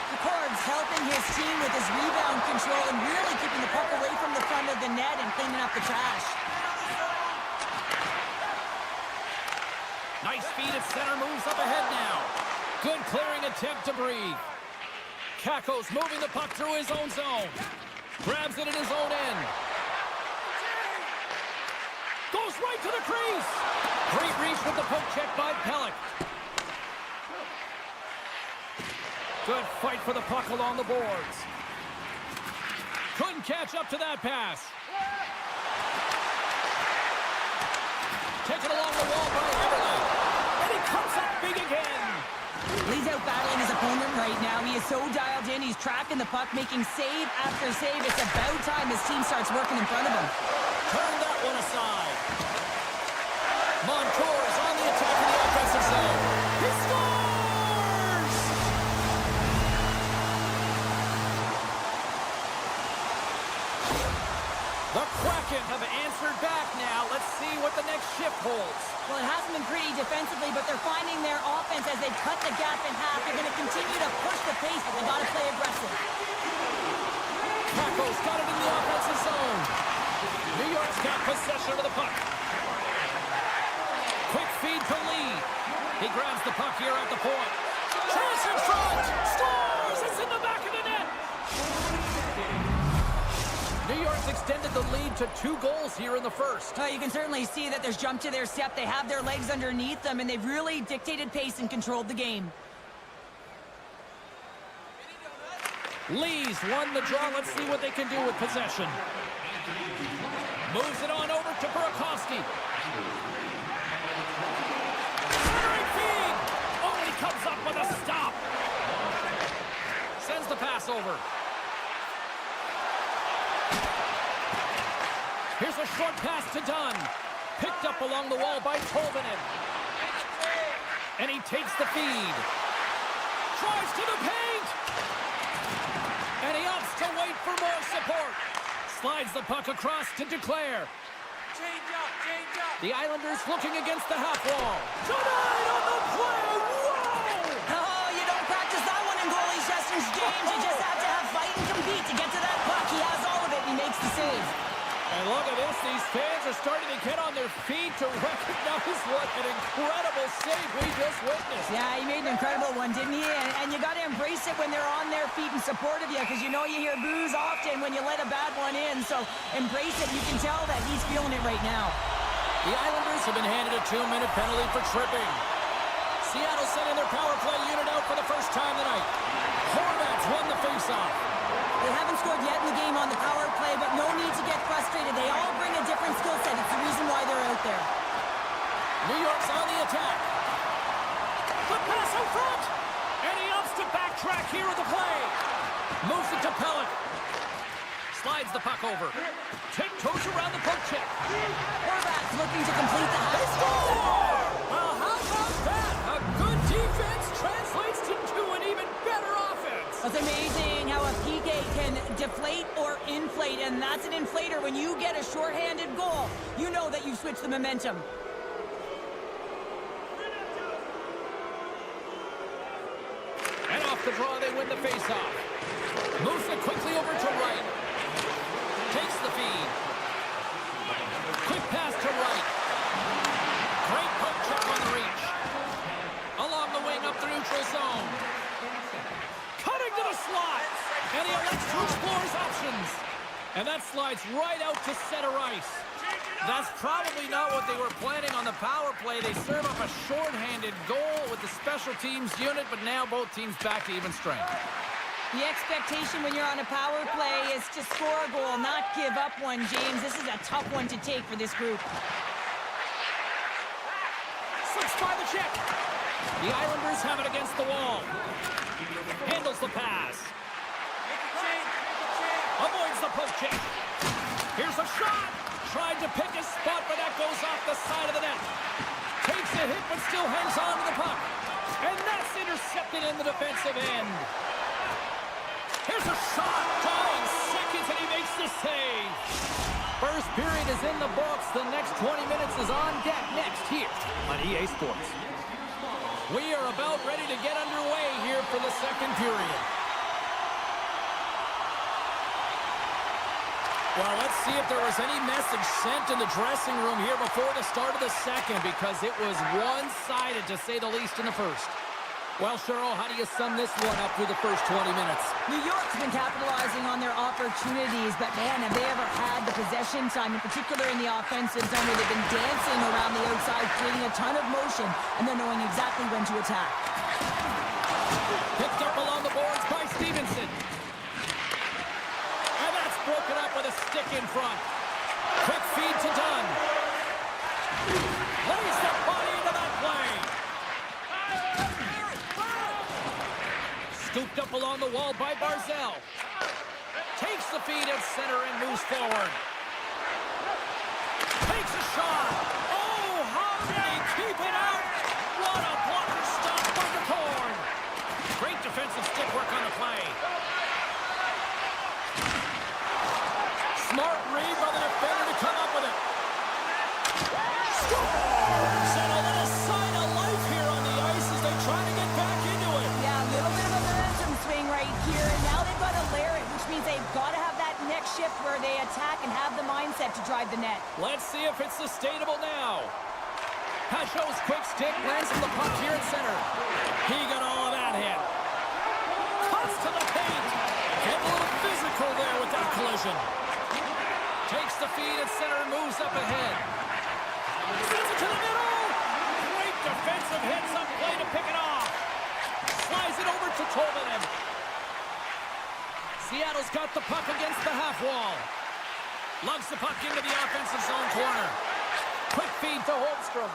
Picard's helping his team with his rebound control and really keeping the puck away from the front of the net and cleaning up the trash. Nice feed at center, moves up ahead now. Good clearing attempt to breathe. Kakko's moving the puck through his own zone. Grabs it at his own end. Goes right to the crease. Great reach with the poke check by Pelech. Good fight for the puck along the boards. Couldn't catch up to that pass. Taken along the wall by Everly. And he comes up big again. He's out battling his opponent right now. He is so dialed in. He's tracking the puck, making save after save. It's about time his team starts working in front of him. Turn that one aside. Montour is on the attack in the offensive zone. He scores! The Kraken have answered back now. Let's see what the next shift holds. Well, it hasn't been pretty defensively, but they're finding their offense as they cut the gap in half. They're going to continue to push the pace, but they got to play aggressive. Kakko's got it in the offensive zone. New York's got possession of the puck. Quick feed to Lee. He grabs the puck here at the point. Chance in front. Scores! It's in the back of the net. New York's extended the lead to 2 goals here in the first. You can certainly see that there's jump to their step. They have their legs underneath them, and they've really dictated pace and controlled the game. Lee's won the draw. Let's see what they can do with possession. Moves it on over to Burakovsky. Centering feed. Oh, he comes up with a stop. Sends the pass over. Here's a short pass to Dunn. Picked up along the wall by Tolvanen. And he takes the feed. Drives to the paint. And he opts to wait for more support. Slides the puck across to Duclair. Change up. The Islanders looking against the half wall. Denied on the play. Whoa! Oh, you don't practice that one in goalie sessions, James. You just have to have fight and compete to get to that puck. He has all of it, and he makes the save. And look at this. These fans are starting to get on their feet to recognize what an incredible save we just witnessed. Yeah, he made an incredible one, didn't he? And you got to embrace it when they're on their feet in support of you, because you know you hear boos often when you let a bad one in. So embrace it. You can tell that he's feeling it right now. The Islanders have been handed a 2-minute penalty for tripping. Seattle sending their power play unit out for the first time tonight. Horvat's won the faceoff. They haven't scored yet in the game on the power play, but no need to get frustrated. They all bring a different skill set. It's the reason why they're out there. New York's on the attack. The pass in front. And he opts to backtrack here at the play. Moves it to Pelech. Slides the puck over. Tiptoes around the poke check. Horvat's looking to complete the half. Score! Well, how about that? A good defense translates into an even better offense. It's amazing how a PK can deflate or inflate and that's an inflator. When you get a shorthanded goal, you know that you've switched the momentum. And off the draw, they win the faceoff. Moves it quickly over to right. Takes the feed. Quick pass to right. Great poke check on the reach. Along the wing up the neutral zone. Cutting to the slot. And he elects to explore his options. And that slides right out to center ice. That's probably not what they were planning on the power play. They serve up a shorthanded goal with the special teams unit, but now both teams back to even strength. The expectation when you're on a power play is to score a goal, not give up one, James. This is a tough one to take for this group. Slips by the check. The Islanders have it against the wall. Handles the pass. Avoids the poke check. Here's a shot. Tried to pick his spot, but that goes off the side of the net. Takes a hit, but still hangs on to the puck. And that's intercepted in the defensive end. Here's a shot. Dying seconds, and he makes the save. First period is in the books. The next 20 minutes is on deck next here on EA Sports. We are about ready to get underway here for the second period. Well, let's see if there was any message sent in the dressing room here before the start of the second, because it was one-sided, to say the least, in the first. Well, Cheryl, how do you sum this one up through the first 20 minutes? New York's been capitalizing on their opportunities, but man, have they ever had the possession time, in particular in the offensive zone, where they've been dancing around the outside, creating a ton of motion, and they're knowing exactly when to attack. Picked up along the boards by Stevenson. And that's broken up with a stick in front. Quick feed to Dunn. Lays the body into that play. Scooped up along the wall by Barzell. Takes the feed at center and moves forward. Takes a shot. Oh, how did he keep it out? What a blocker stop by the Corn. Great defensive stick work on the play. Smart read by the defender to come up with it. Scores! And a little sign of life here on the ice as they try to get back into it. Yeah, a little bit of a momentum swing right here, and now they've got to layer it, which means they've got to have that next shift where they attack and have the mindset to drive the net. Let's see if it's sustainable now. Pashot's quick stick lands on the puck here at center. He got all of that hit. Cuts to the paint. Get a little physical there with that collision. Takes the feed at center and moves up ahead. Sends it to the middle. Great defensive hits up play to pick it off. Slides it over to Tolvanen. Seattle's got the puck against the half wall. Lugs the puck into the offensive zone corner. Quick feed to Holmstrom.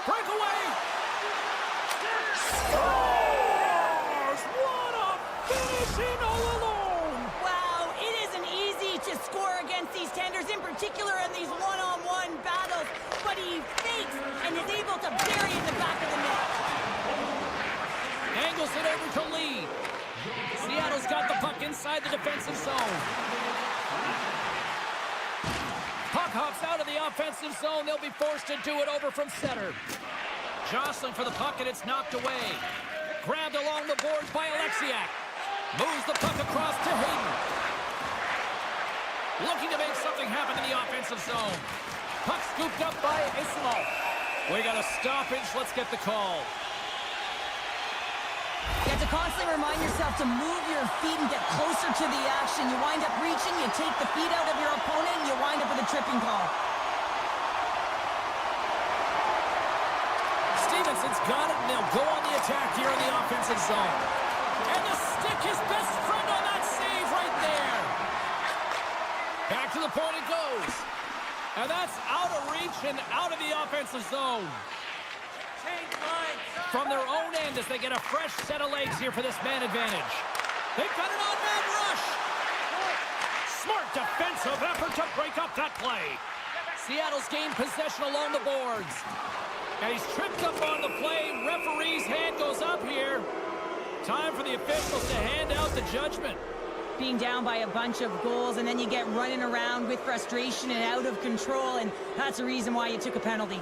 Breakaway. Scores! What a finishing all alone! Wow, it isn't easy to score against these tenders, in particular in these one-on-one battles, but he fakes and is able to bury it in the back of the net. Angles it over to Lee. Seattle's got the puck inside the defensive zone. Puck hops out of the offensive zone. They'll be forced to do it over from center. Jostling for the puck, and it's knocked away. Grabbed along the boards by Alexiak. Moves the puck across to Hayden. Looking to make something happen in the offensive zone. Puck scooped up by Isimov. We got a stoppage. Let's get the call. You have to constantly remind yourself to move your feet and get closer to the action. You wind up reaching, you take the feet out of your opponent, and you wind up with a tripping call. Stevenson's got it, and they'll go on the attack here in the offensive zone. And the stick, his best friend on that save right there. Back to the point it goes. And that's out of reach and out of the offensive zone. From their own end as they get a fresh set of legs here for this man advantage. They've got an on-man rush. Smart defensive effort to break up that play. Seattle's gained possession along the boards. And he's tripped up on the play. Referee's hand goes up here. Time for the officials to hand out the judgment. being down by a bunch of goals, and then you get running around with frustration and out of control, and that's the reason why you took a penalty.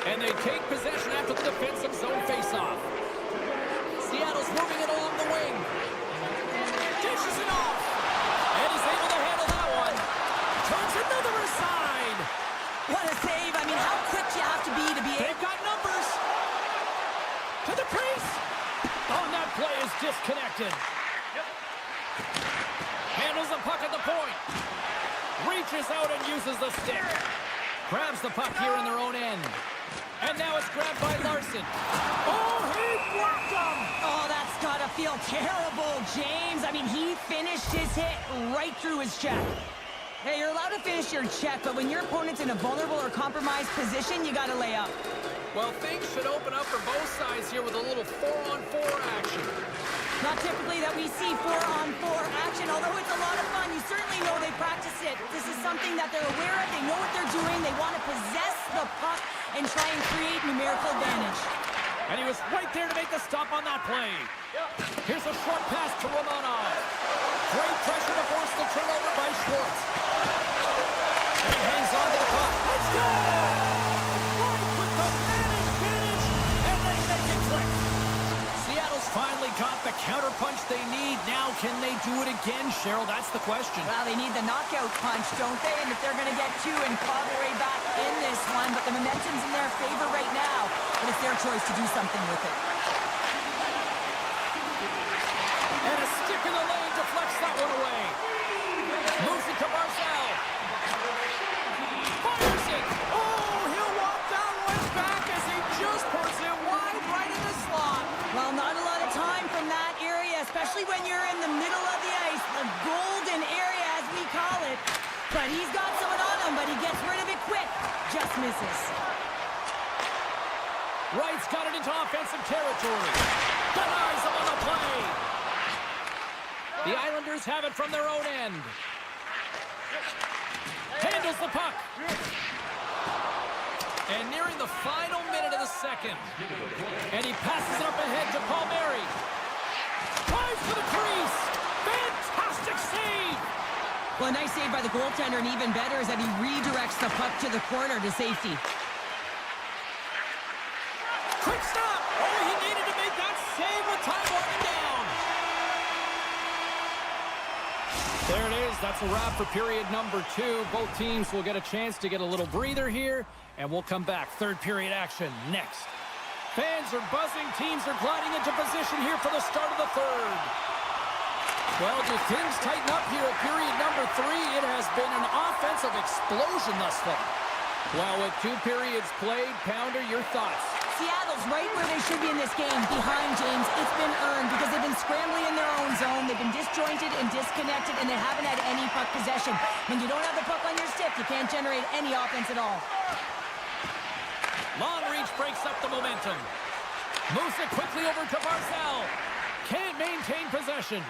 And they take possession after the defensive zone faceoff. Seattle's moving it along the wing. Dishes it off. And he's able to handle that one. Turns another aside. What a save. I mean, how quick do you have to be They've got numbers. To the crease. On that play is disconnected. Handles the puck at the point. Reaches out and uses the stick. Grabs the puck here in their own end. And now it's grabbed by Larson. Oh, he blocked him! Oh, that's got to feel terrible, James. I mean, he finished his hit right through his check. Hey, you're allowed to finish your check, but when your opponent's in a vulnerable or compromised position, you got to lay up. Well, things should open up for both sides here with a little 4-on-4 action. Not typically that we see 4-on-4 action, although it's a lot of fun. You certainly know they practice it. This is something that they're aware of. They know what they're doing. They want to possess the puck and try and create numerical advantage. And he was right there to make the stop on that play. Here's a short pass to Romanov. Great pressure to force the turnover by Schwartz. And he hangs on to the puck. Let's go! Right with the managed finish, and they make it click. Seattle's finally got the counterpunch they need. Now, can they do it again, Cheryl? That's the question. Well, they need the knockout punch, don't they? And if they're going to get two and claw their way back in this one, but the momentum's in their favor right now. But it's their choice to do something with it. And a stick in the lane deflects that one away. Moves it to Barzal. Fires it. Oh, he'll walk that one back as he just puts it wide right in the slot. Well, not a lot of time from that area, especially when you're in the middle of the ice, the golden area as we call it. But he's got someone on him, but he gets rid of it quick. Just misses. Wright's got it into offensive territory. Denies him on the play. The Islanders have it from their own end. Handles the puck. And nearing the final minute of the second. And he passes it up ahead to Palmieri. Drives to the crease. Fantastic save. Well, a nice save by the goaltender, and even better is that he redirects the puck to the corner to safety. Quick stop. Oh, he needed to make that save with time winding down. There it is. That's a wrap for period number 2. Both teams will get a chance to get a little breather here, and we'll come back. Third period action next. Fans are buzzing. Teams are gliding into position here for the start of the third. Well, do things tighten up here at period number 3? It has been an offensive explosion thus far. Well, with 2 periods played, Pounder, your thoughts? Seattle's right where they should be in this game, behind James. It's been earned because they've been scrambling in their own zone. They've been disjointed and disconnected, and they haven't had any puck possession. When you don't have the puck on your stick, you can't generate any offense at all. Long reach breaks up the momentum. Moves it quickly over to Barzal. Can't maintain possession.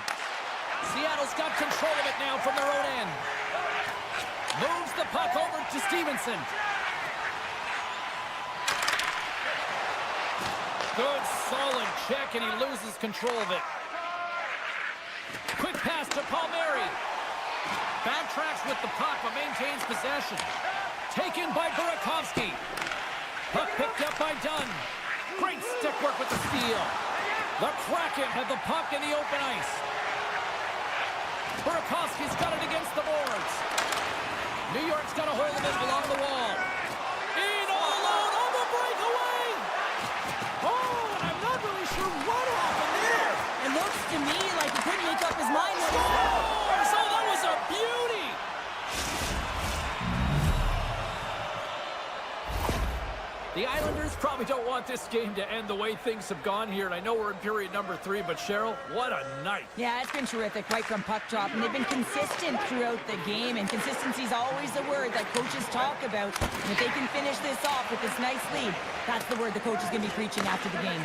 Seattle's got control of it now from their own end. Moves the puck over to Stevenson. Good, solid check, and he loses control of it. Quick pass to Palmieri. Backtracks with the puck, but maintains possession. Taken by Burakovsky. Puck picked up by Dunn. Great stick work with the steal. The Kraken have the puck in the open ice. Burakovsky's got it against the boards. New York's got a hold of it along the wall. In all alone on the breakaway. Oh, and I'm not really sure what happened there. It looks to me like he couldn't make up his mind. Oh, so that was a beauty. The Islanders probably don't want this game to end the way things have gone here, and I know we're in period number 3, but Cheryl, what a night. Yeah, it's been terrific right from puck drop, and they've been consistent throughout the game, and consistency is always the word that coaches talk about. And if they can finish this off with this nice lead, that's the word the coach is going to be preaching after the game.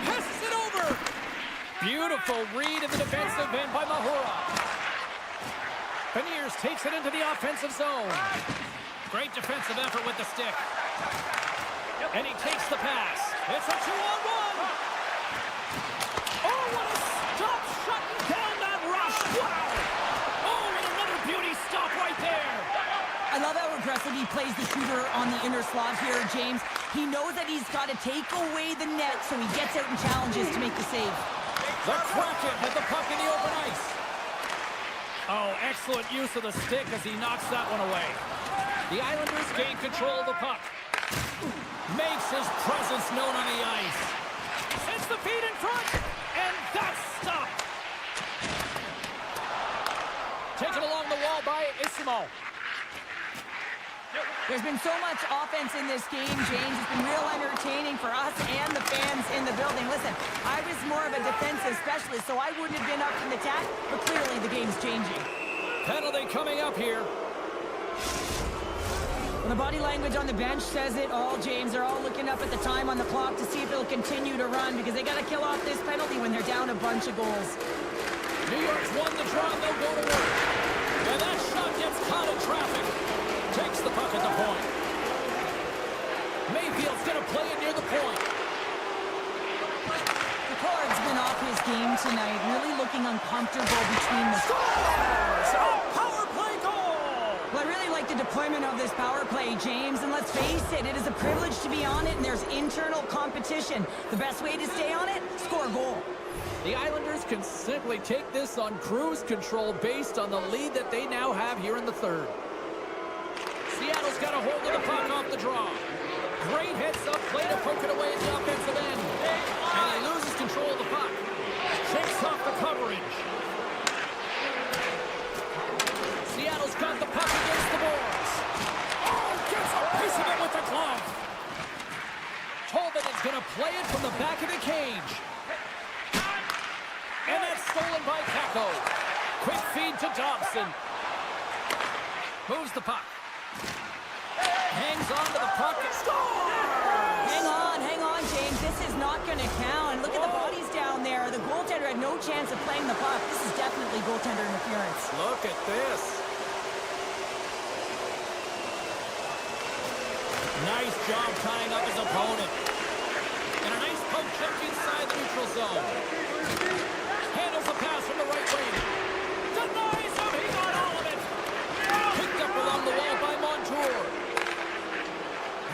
Passes it over. Beautiful read in the defensive end by Mahura. Beniers takes it into the offensive zone. Great defensive effort with the stick. And he takes the pass. It's a 2-on-1. Oh, what a stop shutting down that rush. love how aggressive he plays the shooter on the inner slot here, James. He knows that he's got to take away the net, so he gets out and challenges to make the save. The Kraken with the puck in the open ice. Oh, excellent use of the stick as he knocks that one away. The Islanders gain control of the puck. Makes his presence known on the ice. Sends the feed in front, and that's stopped. Taken along the wall by Isimo. There's been so much offense in this game, James. It's been real entertaining for us and the fans in the building. Listen, I was more of a defensive specialist, so I wouldn't have been up in the attack, but clearly the game's changing. Penalty coming up here. Well, the body language on the bench says it all, James. They're all looking up at the time on the clock to see if it'll continue to run because they got to kill off this penalty when they're down a bunch of goals. New York's won the draw, they'll go to work. And that shot gets caught in traffic. Takes the puck at the point. Mayfield's going to play it near the point. The card's been off his game tonight, really looking uncomfortable between the... Scores! A power play goal! Well, I really like the deployment of this power play, James, and let's face it, it is a privilege to be on it, and there's internal competition. The best way to stay on it? Score a goal. The Islanders can simply take this on cruise control based on the lead that they now have here in the third. Seattle's got a hold of the puck off the draw. Great heads up play to poke it away at the offensive end. And he loses control of the puck. Shakes off the coverage. Seattle's got the puck against the boards. Oh, gets a piece of it with the glove. Tolman is going to play it from the back of the cage. And that's stolen by Kako. Quick feed to Dobson. Moves the puck. Hangs on to the puck and scores! Hang on, James. This is not going to count. Look at the bodies down there. The goaltender had no chance of playing the puck. This is definitely goaltender interference. Look at this. Nice job tying up his opponent. And a nice poke check inside the neutral zone. Handles the pass from the right wing. Denies him. He got all of it. Picked up along the wall by Montour.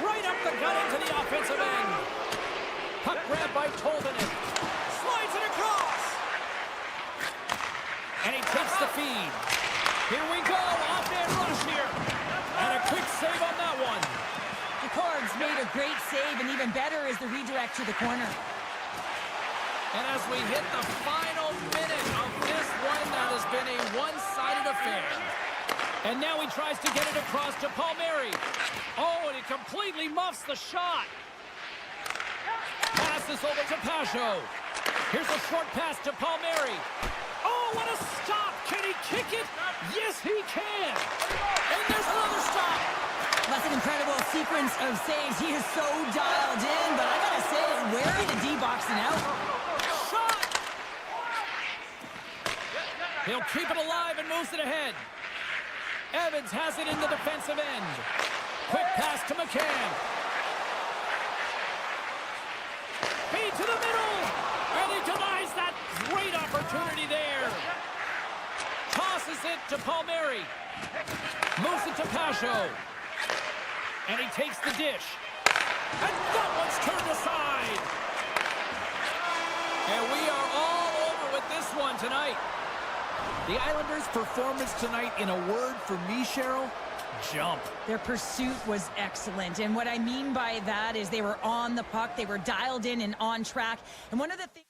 Right up the gut into the offensive end. Puck grabbed by Tolvanen. Slides it across. And he takes the feed. Here we go. Off-man rush here. And a quick save on that one. The Cards made a great save, and even better is the redirect to the corner. And as we hit the final minute of this one, that has been a one-sided affair. And now he tries to get it across to Palmieri. Oh, and he completely muffs the shot. Passes over to Pajot. Here's a short pass to Palmieri. Oh, what a stop. Can he kick it? Yes, he can. And there's another stop. That's an incredible sequence of saves. He is so dialed in, but I gotta say, wary the D-boxing out. Shot. He'll keep it alive and moves it ahead. Evans has it in the defensive end. Quick pass to McCann. Feed to the middle. And he denies that great opportunity there. Tosses it to Palmieri. Moves it to Pajot. And he takes the dish. And that one's turned aside. And we are all over with this one tonight. The Islanders' performance tonight, in a word for me, Cheryl, jump. Their pursuit was excellent, and what I mean by that is they were on the puck, they were dialed in and on track, and one of the things...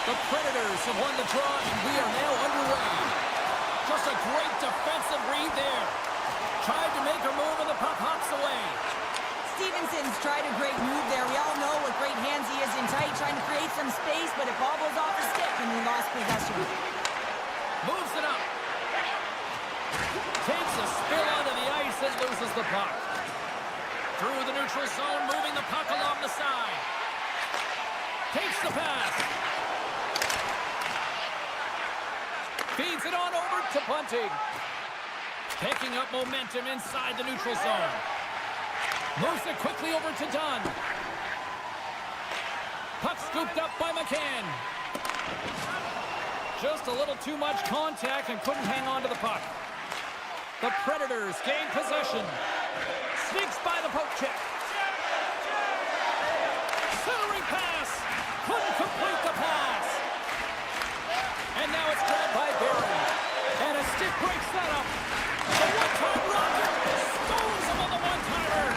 The Predators have won the draw, and we are now underway. Just a great defensive read there. Tried to make a move, and the puck hops away. Stevenson's tried a great move there. We all know what great hands he is in tight, trying to create some space, but it bobbles off his stick, and he lost possession. Moves it up. Takes a spill onto the ice and loses the puck. Through the neutral zone, moving the puck along the side. Takes the pass. Feeds it on over to Bunting. Picking up momentum inside the neutral zone. Moves it quickly over to Dunn. Puck scooped up by McCann. Just a little too much contact and couldn't hang on to the puck. The Predators gain possession. Sneaks by the poke check. Centering pass. Couldn't complete the pass. And now it's grabbed by Barry. And a stick breaks that up. The one-time rocket. Stones him on the one-timer.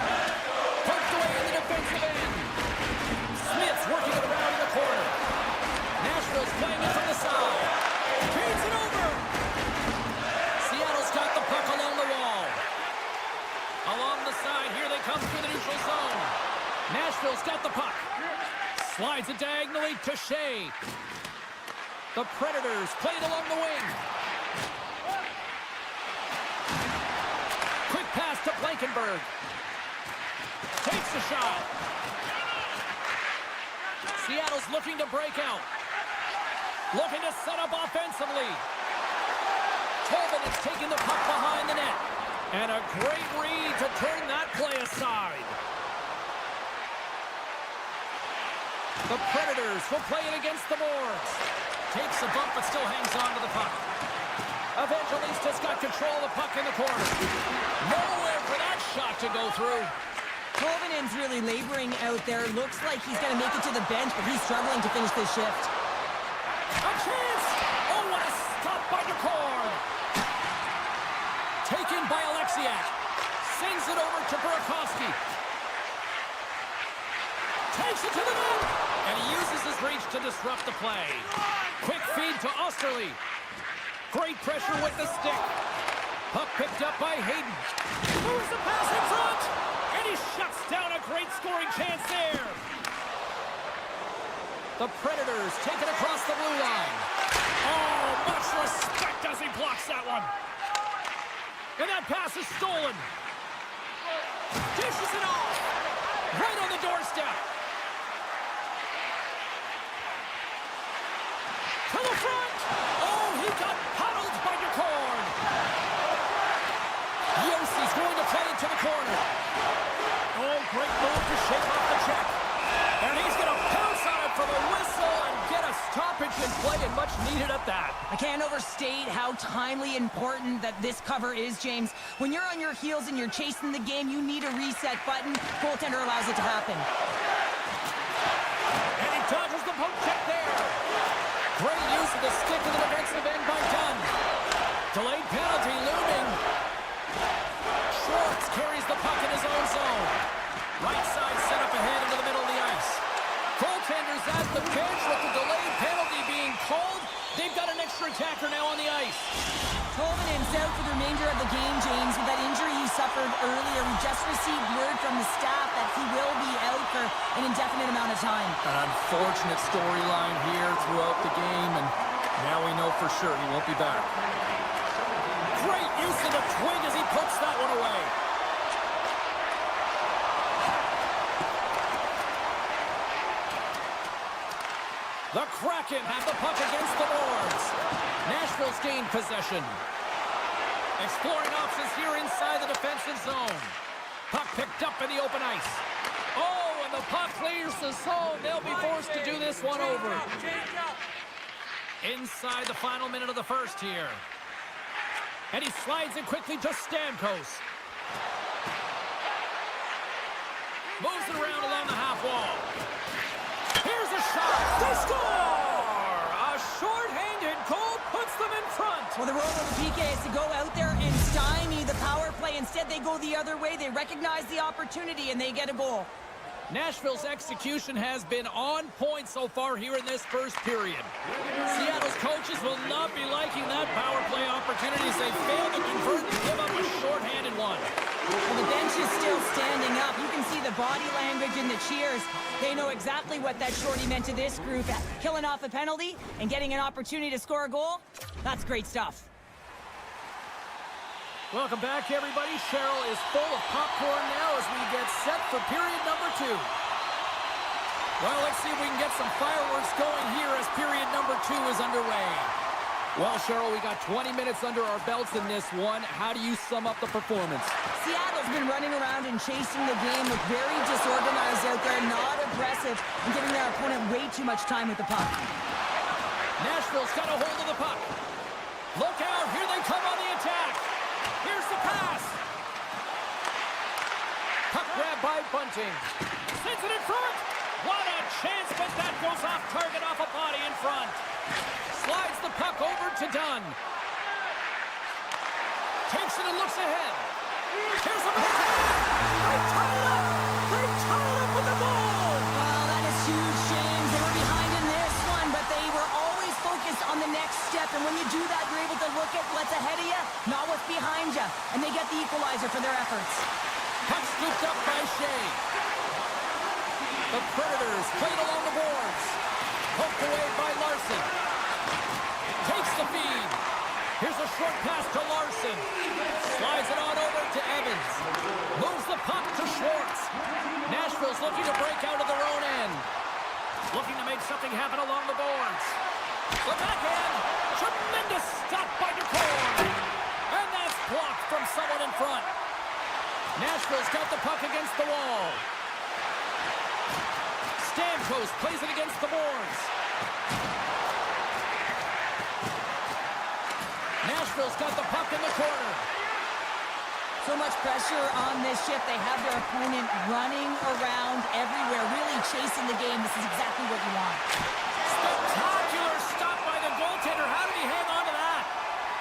Poked away in the defensive end. Smith's working it around in the corner. Nashville's playing it from the side. Feeds it over. Seattle's got the puck along the wall. Along the side, here they come through the neutral zone. Nashville's got the puck. Slides it diagonally to Shea. The Predators play it along the wing. Quick pass to Blankenberg. Takes a shot. Seattle's looking to break out. Looking to set up offensively. Tobin is taking the puck behind the net. And a great read to turn that play aside. The Predators will play it against the boards. Takes a bump but still hangs on to the puck. Evangelista's got control of the puck in the corner. Nowhere for that shot to go through. Tolvanen's really laboring out there. Looks like he's going to make it to the bench, but he's struggling to finish this shift. A chance! Oh, what a stop by Ducor! Taken by Alexiak. Sends it over to Burakovsky. Takes it to the net! And he uses his reach to disrupt the play. Quick feed to Osterley. Great pressure with the stick. Puck picked up by Hayden. Moves the pass in front! And he shuts down a great scoring chance there. The Predators take it across the blue line. Oh, much respect as he blocks that one. And that pass is stolen. Dishes it off. Right on the doorstep. To the front. Oh, he got paddled by Ducor. Yossi's going to play it to the corner. Oh, great move to shake off the check. And he's going to pounce on it for the whistle and get a stoppage in play, and much needed at that. I can't overstate how timely important that this cover is, James. When you're on your heels and you're chasing the game, you need a reset button. Goaltender allows it to happen. And he dodges the poke check there. Great use of the stick to the defensive end by Dunn. Delayed penalty looming. Schwartz carries the puck in his own zone. Right side set up ahead into the middle of the ice. Goaltenders at the bench with the delayed penalty being called. They've got an extra attacker now on the ice. Tolvanen's out for the remainder of the game, James, with that injury he suffered earlier. We just received word from the staff that he will be out for an indefinite amount of time. An unfortunate storyline here throughout the game, and now we know for sure he won't be back. Great use of the twig as he puts that one away. The Kraken have the puck against the boards. Nashville's gained possession. Exploring options here inside the defensive zone. Puck picked up in the open ice. Oh, and the puck clears the zone. They'll be forced to do this one over. Inside the final minute of the first here. And he slides it quickly to Stamkos. Moves it around along the half wall. Here's a shot. They score! A short-handed goal puts them in front. Well, the role of the PK is to go out there and stymie the power play. Instead, they go the other way. They recognize the opportunity, and they get a goal. Nashville's execution has been on point so far here in this first period. Seattle's coaches will not be liking that power play opportunity as they fail to convert and give up a shorthanded one. Well, the bench is still standing up. You can see the body language in the cheers. They know exactly what that shorty meant to this group. Killing off a penalty and getting an opportunity to score a goal, that's great stuff. Welcome back, everybody. Cheryl is full of popcorn now as we get set for period number 2. Well, let's see if we can get some fireworks going here as period number 2 is underway. Well, Cheryl, we got 20 minutes under our belts in this one. How do you sum up the performance? Seattle's been running around and chasing the game, look very disorganized out there, not aggressive, and giving their opponent way too much time with the puck. Nashville's got a hold of the puck. Look out, here they come on the attack. Here's the pass. Puck grab by Bunting. Sends it in front. What a chance, but that goes off target off a body in front. Slides the puck over to Dunn. Takes it and looks ahead. Here's the backhand. They tie it up. They tie it up with the goal. Well, that is huge, James. They were behind in this one, but they were always focused on the next step. And when you do that, you're able to look at what's ahead of you, not what's behind you. And they get the equalizer for their efforts. Puck scooped up by Shea. The Predators played along the boards. Poked away by Larson. Takes the feed. Here's a short pass to Larson. Slides it on over to Evans. Moves the puck to Schwartz. Nashville's looking to break out of their own end. Looking to make something happen along the boards. The backhand. Tremendous stop by Duclair. And that's blocked from someone in front. Nashville's got the puck against the wall. Stamkos plays it against the boards. Nashville's got the puck in the corner. So much pressure on this shift. They have their opponent running around everywhere, really chasing the game. This is exactly what you want. Spectacular stop by the goaltender. How did he hang on to that?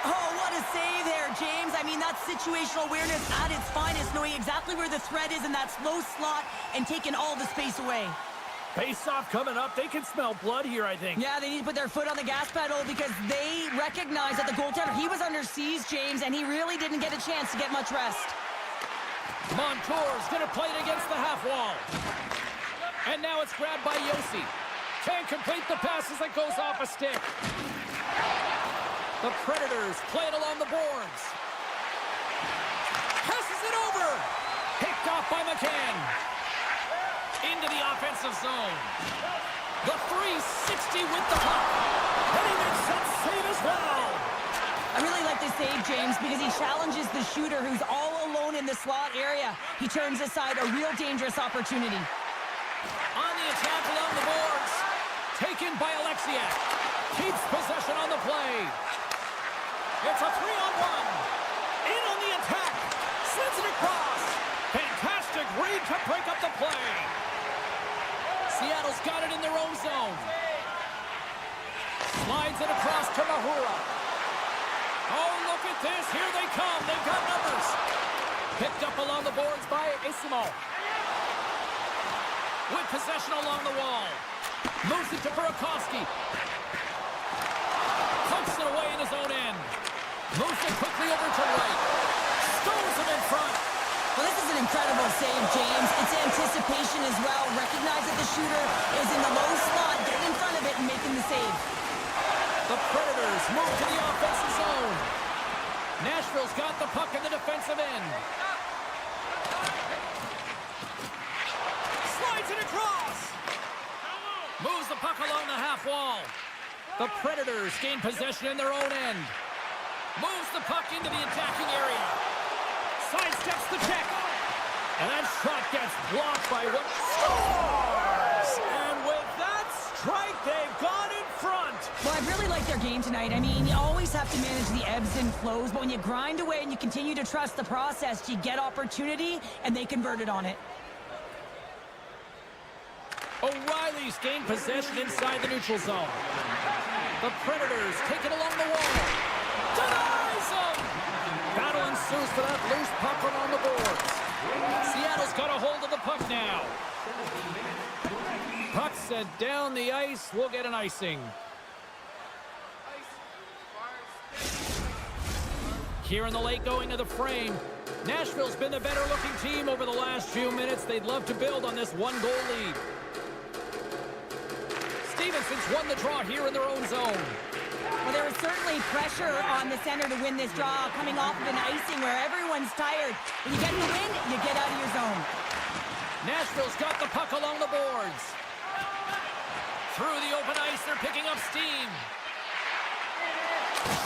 Oh, what a save there, James. I mean, that's situational awareness at its finest, knowing exactly where the threat is in that slow slot and taking all the space away. Face-off coming up. They can smell blood here, I think. Yeah, they need to put their foot on the gas pedal because they recognize that the goaltender, he was under siege, James, and he really didn't get a chance to get much rest. Montour's going to play it against the half wall. And now it's grabbed by Yossi. Can't complete the pass as it goes off a stick. The Predators play it along the boards. Passes it over. Picked off by McCann. Into the offensive zone. The 360 with the puck. And he makes that save as well. I really like this save, James, because he challenges the shooter who's all alone in the slot area. He turns aside a real dangerous opportunity. On the attack along the boards. Taken by Alexiak. Keeps possession on the play. It's a 3-on-1. In on the attack. Sends it across. Fantastic read to break up the play. Seattle's got it in their own zone. Slides it across to Mahura. Oh, look at this. Here they come. They've got numbers. Picked up along the boards by Isimo. With possession along the wall. Moves it to Burakovsky. Pumps it away in his own end. Moves it quickly over to right. Stones him in front. Well, this is an incredible save, James. It's anticipation as well. Recognize that the shooter is in the low slot, getting in front of it and making the save. The Predators move to the offensive zone. Nashville's got the puck in the defensive end. Slides it across. Moves the puck along the half wall. The Predators gain possession in their own end. Moves the puck into the attacking area. Sidesteps the check. And that shot gets blocked by what? Scores! And with that strike, they've gone in front. Well, I really like their game tonight. I mean, you always have to manage the ebbs and flows, but when you grind away and you continue to trust the process, you get opportunity, and they converted on it. O'Reilly's gained possession inside the neutral zone. The Predators take it along the wall. Denies him! Battle ensues for that loose puck on the boards. Seattle's got a hold of the puck now. Puck set down the ice. We'll get an icing. Here in the late going to the frame. Nashville's been the better-looking team over the last few minutes. They'd love to build on this one-goal lead. Stevenson's won the draw here in their own zone. Well, there was certainly pressure on the center to win this draw, coming off of an icing where everyone's tired. When you get the win, you get out of your zone. Nashville's got the puck along the boards. Through the open ice, they're picking up steam.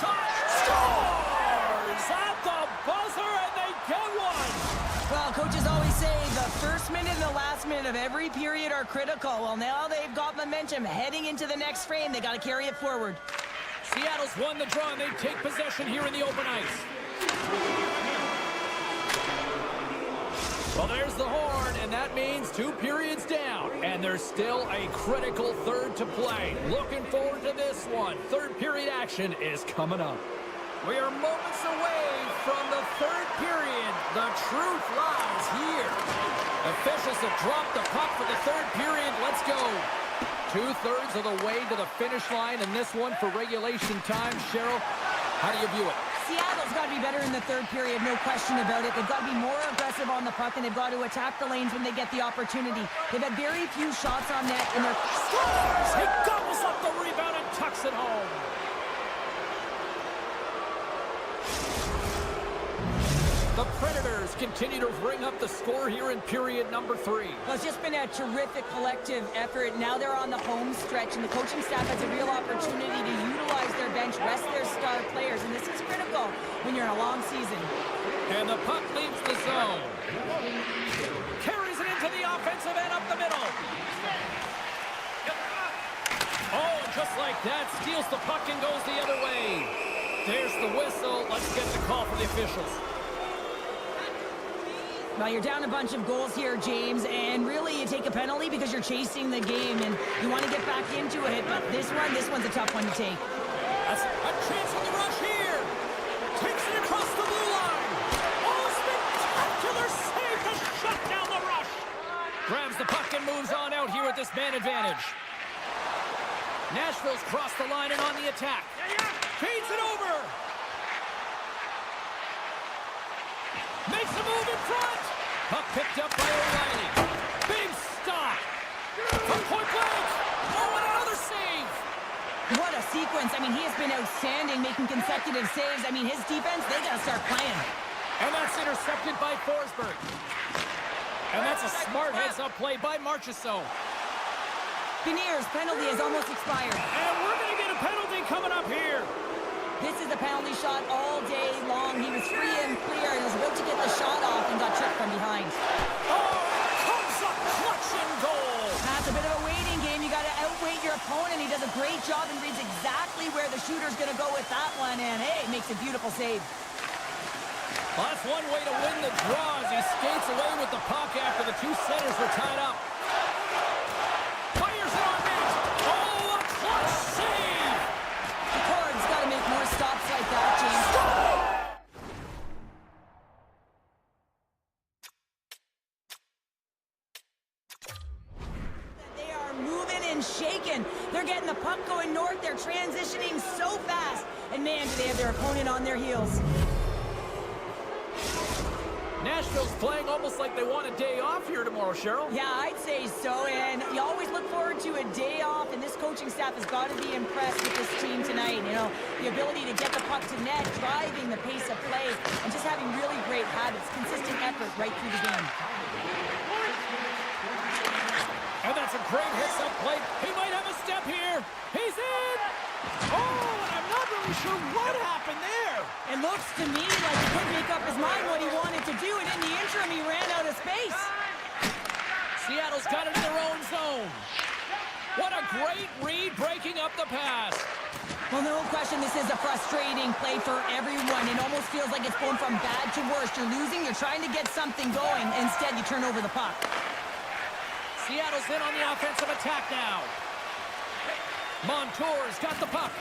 Shot! Scores! At the buzzer, and they get one! Well, coaches always say the first minute and the last minute of every period are critical. Well, now they've got momentum heading into the next frame. They got to carry it forward. Seattle's won the draw, and they take possession here in the open ice. Well, there's the horn, and that means 2 periods down. And there's still a critical third to play. Looking forward to this one. Third period action is coming up. We are moments away from the third period. The truth lies here. Officials have dropped the puck for the third period. Let's go. 2/3 of the way to the finish line in this one for regulation time. Cheryl, how do you view it? Seattle's got to be better in the third period, no question about it. They've got to be more aggressive on the puck, and they've got to attack the lanes when they get the opportunity. They've had very few shots on net, and they're... Scores! He gobbles up the rebound and tucks it home. The Predators continue to bring up the score here in period number 3. Well, it's just been a terrific collective effort. Now they're on the home stretch, and the coaching staff has a real opportunity to utilize their bench, rest their star players, and this is critical when you're in a long season. And the puck leaves the zone. Carries it into the offensive end up the middle. Oh, just like that, steals the puck and goes the other way. There's the whistle. Let's get the call from the officials. Well, you're down a bunch of goals here, James, and really you take a penalty because you're chasing the game, and you want to get back into it, but this one's a tough one to take. That's a chance on the rush here. Takes it across the blue line. Oh, spectacular save to shut down the rush. Grabs the puck and moves on out here with this man advantage. Nashville's crossed the line and on the attack. Feeds it over. Makes a move in front. Puck picked up by O'Reilly. Big stop. From point blank. Oh, and another save. What a sequence. I mean, he has been outstanding, making consecutive saves. I mean, his defense, they got to start playing. And that's intercepted by Forsberg. And that's a smart heads-up play by Marchessault. Beniers' penalty has almost expired. And we're going to get a penalty coming up here. This is a penalty shot all day long. He was free and clear and was about to get the shot off and got tripped from behind. Oh, comes up clutch and goal. That's a bit of a waiting game. You got to outweight your opponent. He does a great job and reads exactly where the shooter's going to go with that one. And, hey, makes a beautiful save. Well, that's one way to win the draw as he skates away with the puck after the 2 centers were tied up. Fires it on net. Oh, a clutch save. The Card's got to make more stops like that, James. They are moving and shaking. They're getting the puck going north. They're transitioning so fast. And, man, do they have their opponent on their heels. Nashville's playing almost like they want a day off here tomorrow, Cheryl. Yeah, I'd say so, and you always look forward to a day off, and this coaching staff has got to be impressed with this team tonight. You know, the ability to get the puck to net, driving the pace of play, and just having really great habits, consistent effort right through the game. And that's a great hits-up play. He might have a step here. He's in! Oh, and I'm not really sure what happened there. It looks to me like he couldn't make up his mind what he wanted to do, and in the interim, he ran out of space. Seattle's got it in their own zone. What a great read breaking up the pass. Well, no question, this is a frustrating play for everyone. It almost feels like it's going from bad to worse. You're losing, you're trying to get something going. Instead, you turn over the puck. Seattle's in on the offensive attack now. Montour's got the puck.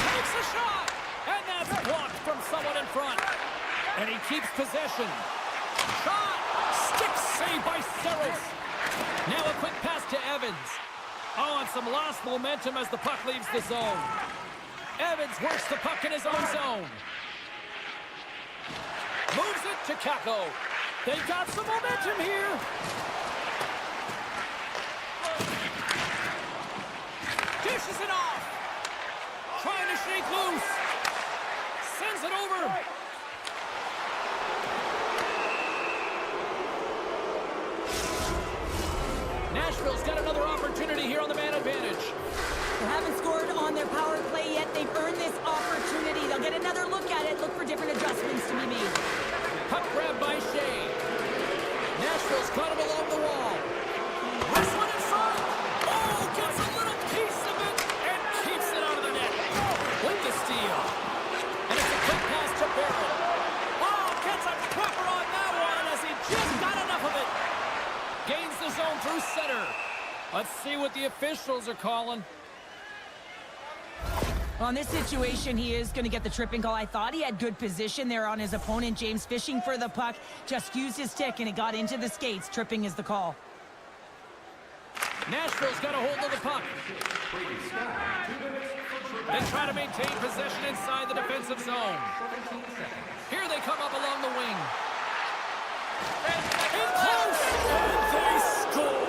Takes a shot. And that's blocked from someone in front. And he keeps possession. Shot. Stick save by Saros. Now a quick pass to Evans. Oh, and some lost momentum as the puck leaves the zone. Evans works the puck in his own zone. Moves it to Kako. They've got some momentum here. Dishes it off. Trying to shake loose. Sends it over. Nashville's got another opportunity here on the man advantage. They haven't scored on their power play yet. They've earned this opportunity. They'll get another look at it. Look for different adjustments to be made. Puck grab by Shea. Nashville's got him along the wall. This one in front. Oh, gets a little piece of it and keeps it out of the net. With the steal. And it's a quick pass to Barrett. Oh, gets a cropper on that one as he just got enough of it. Gains the zone through center. Let's see what the officials are calling. On this situation, he is going to get the tripping call. I thought he had good position there on his opponent. James fishing for the puck. Just used his stick, and it got into the skates. Tripping is the call. Nashville's got a hold of the puck. They try to maintain possession inside the defensive zone. Here they come up along the wing. In close! And they score!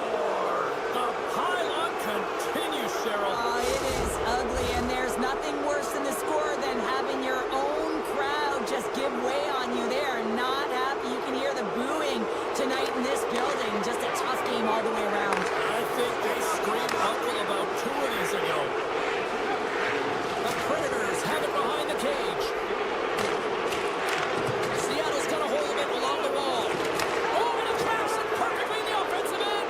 The pile-on continues, Cheryl. Oh, it is ugly, and there's nothing worse in the score than having your own crowd just give way on you. They are not happy. You can hear the booing tonight in this building. Just a tough game all the way around. I think they screamed uncle about 2 innings ago. The Predators have it behind the cage. Seattle's got a hold of it along the wall. Oh, and it traps it perfectly in the offensive end.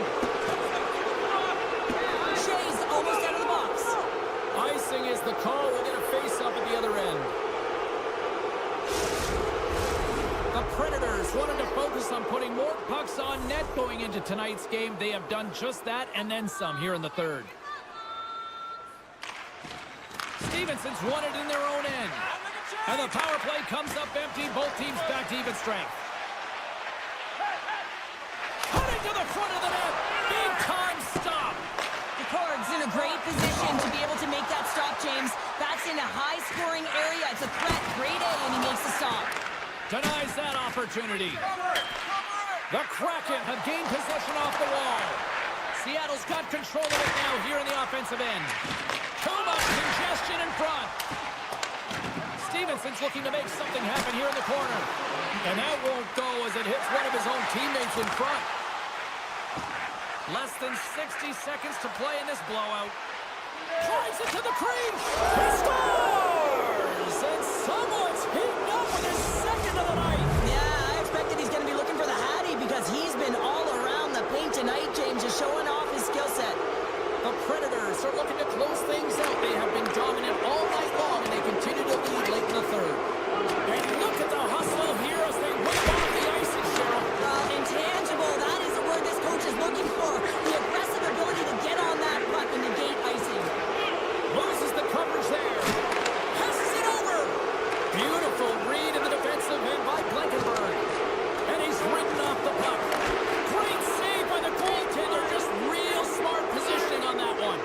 Shea's almost out of the box. Icing is the call. We'll get a face-up at the other end. The Predators wanted to focus on putting more pucks on net going into tonight's game. They have done just that and then some here in the third. Stevenson's won it in their own end. And the power play comes up empty. Both teams back to even strength. Cutting to the front of the net. Big time stop. The Cards in a great position to be able to make that stop, James. That's in a high-scoring area. It's a threat. Grade A, and he makes the stop. Denies that opportunity. The Kraken have gained possession off the wall. Seattle's got control of it now here in the offensive end. Too much congestion in front. Stevenson's looking to make something happen here in the corner. And that won't go as it hits one of his own teammates in front. Less than 60 seconds to play in this blowout. Drives it to the crease. He scores! And someone's heating up with his second of the night. Yeah, I expected he's going to be looking for the Hattie because he's been all around the paint tonight, James, just showing off his skill set. The Predators are looking to close things out. They have been dominant all night long, and they continue to lead late in the third. And look at the hustle here as they whip off the icing, Cheryl. Intangible, that is the word this coach is looking for. The aggressive ability to get on that puck and negate icing. Loses the coverage there. Passes it over. Beautiful read in the defensive end by Blankenberg. And he's ridden off the puck. Great save by the goaltender. Just real smart positioning on that one.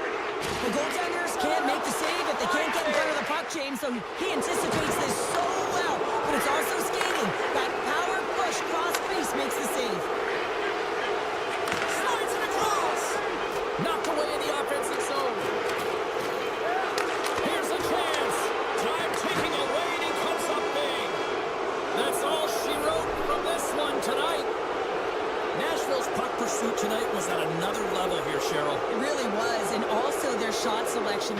The goaltenders can't make the save if they can't get in front of the puck, James, so he anticipates this so well. But it's also skating. That power push cross face makes the save. Slides it across. Knocked away in the offensive zone. Here's a chance. Time ticking away, and he comes up big. That's all she wrote from this one tonight. Nashville's puck pursuit tonight was at another level here, Cheryl. It really was, and also their shot selection.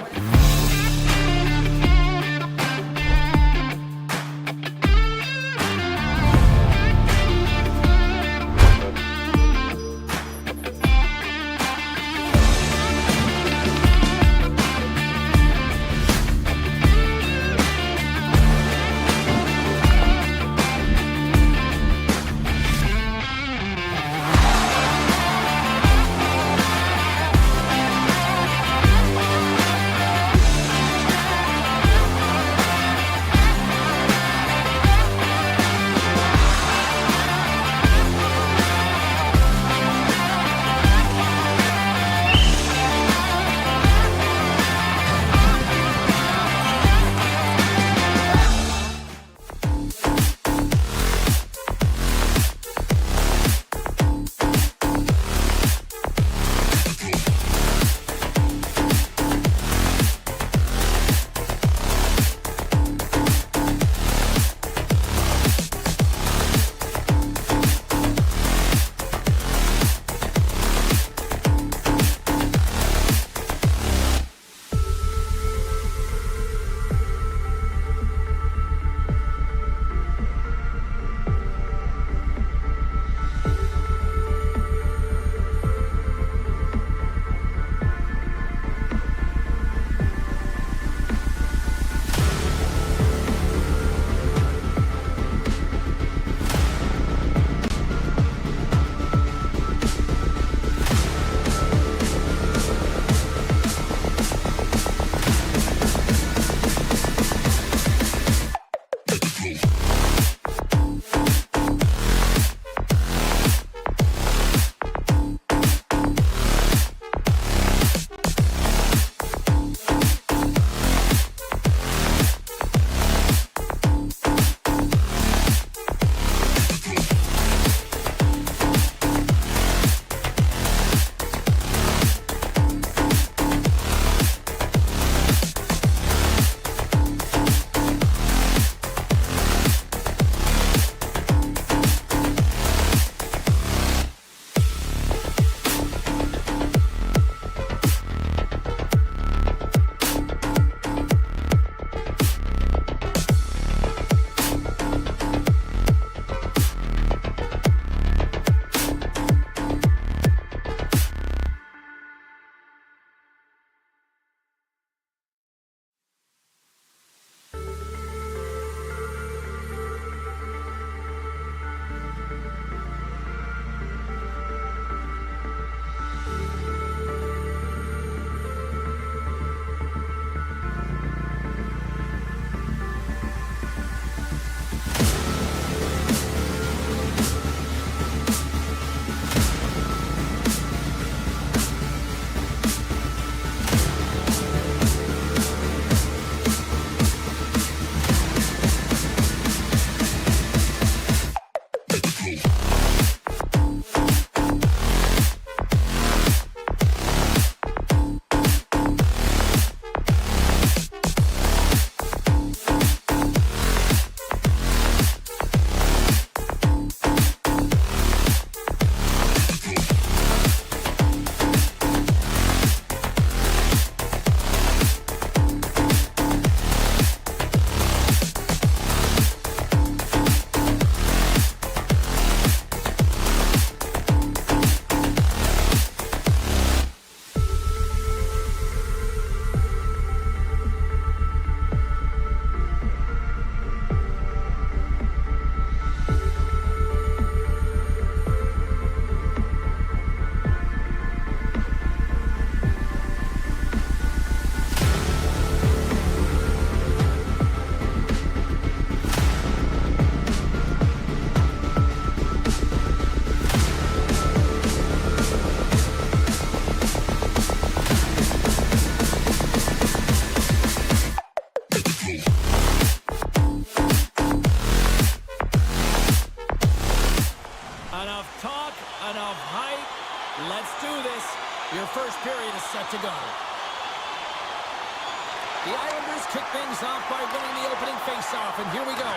The Islanders kick things off by winning the opening faceoff, and here we go.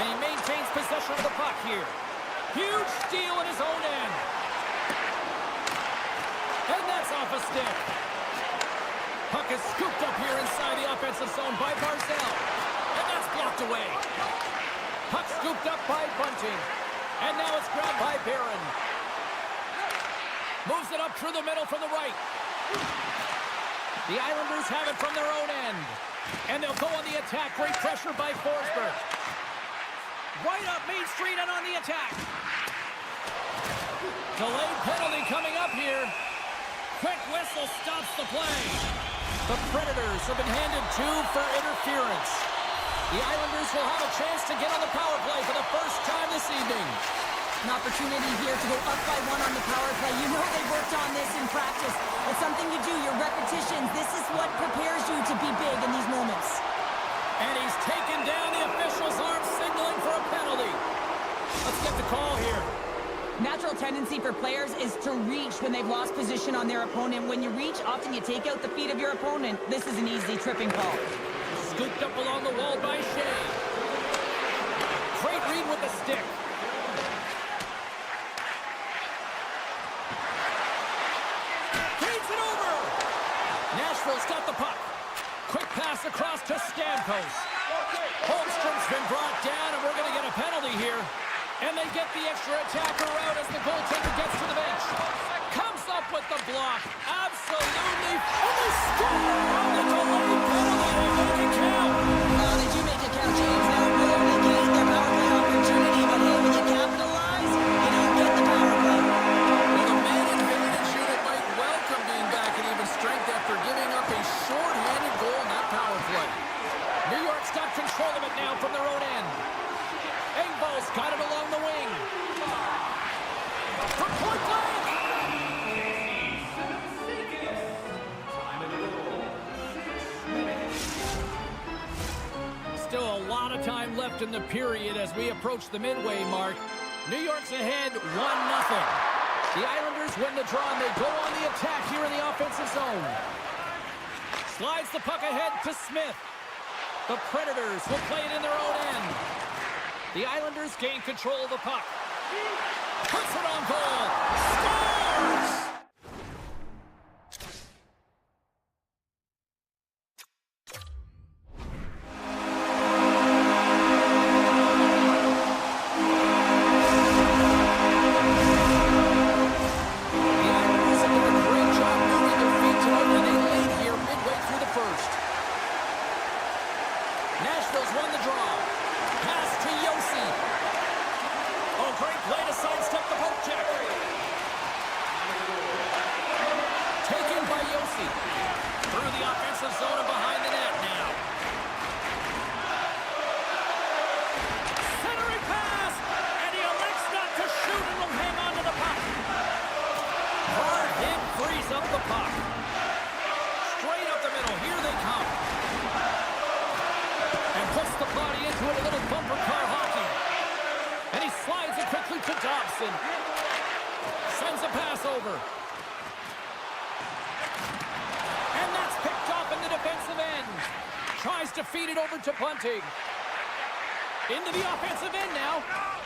And he maintains possession of the puck here. Huge steal at his own end. And that's off a stick. Puck is scooped up here inside the offensive zone by Barzal. And that's blocked away. Puck scooped up by Bunting. And now it's grabbed by Barron. Moves it up through the middle from the right. The Islanders have it from their own end. And they'll go on the attack. Great pressure by Forsberg. Right up Main Street and on the attack. Delayed penalty coming up here. Quick whistle stops the play. The Predators have been handed 2 for interference. The Islanders will have a chance to get on the power play for the first time this evening. An opportunity here to go up by 1 on the power play. You know they worked on this in practice. It's something you do, your repetitions. This is what prepares you to be big in these moments. And he's taken down. The official's arm signaling for a penalty. Let's get the call here. Natural tendency for players is to reach when they've lost position on their opponent. When you reach, often you take out the feet of your opponent. This is an easy tripping call. Scooped up along the wall by Shea. Great read with the stick. Feeds it over. Nashville's got the puck. Quick pass across to Stamkos. Holmstrom's been brought down, and we're going to get a penalty here. And they get the extra attacker out as the goaltender gets to the bench. Comes up with the block. Absolutely. And they score on the delayed penalty. They make it count. Well, they do make it count, James. Now, will only gain their power play opportunity, but hey, when you capitalize, you don't get the power play. Well, the man advantage unit might welcome being back at even strength after giving up a short-handed goal in that power play. New York's got control of it now from their own end. Engvall's got it along the wing. From point blank. Still a lot of time left in the period as we approach the midway mark. New York's ahead 1-0. The Islanders win the draw and they go on the attack here in the offensive zone. Slides the puck ahead to Smith. The Predators will play it in their own end. The Islanders gain control of the puck. Puts it on goal. Scores! The Islanders have done a great job moving their feet tonight, and they lead here midway through the first. Nashville's won the draw. Pass to Yossi. Oh, great play to sidestep the poke check. Taken by Yossi. Through the offensive zone and behind the net now. Centering pass. And he elects not to shoot and will hang on to the puck. Hard hit frees up the puck. Straight up the middle. Here they come. And puts the body into it, a little bumper car hockey. And he slides it quickly to Dobson. Sends a pass over. And that's picked off in the defensive end. Tries to feed it over to Bunting. Into the offensive end now.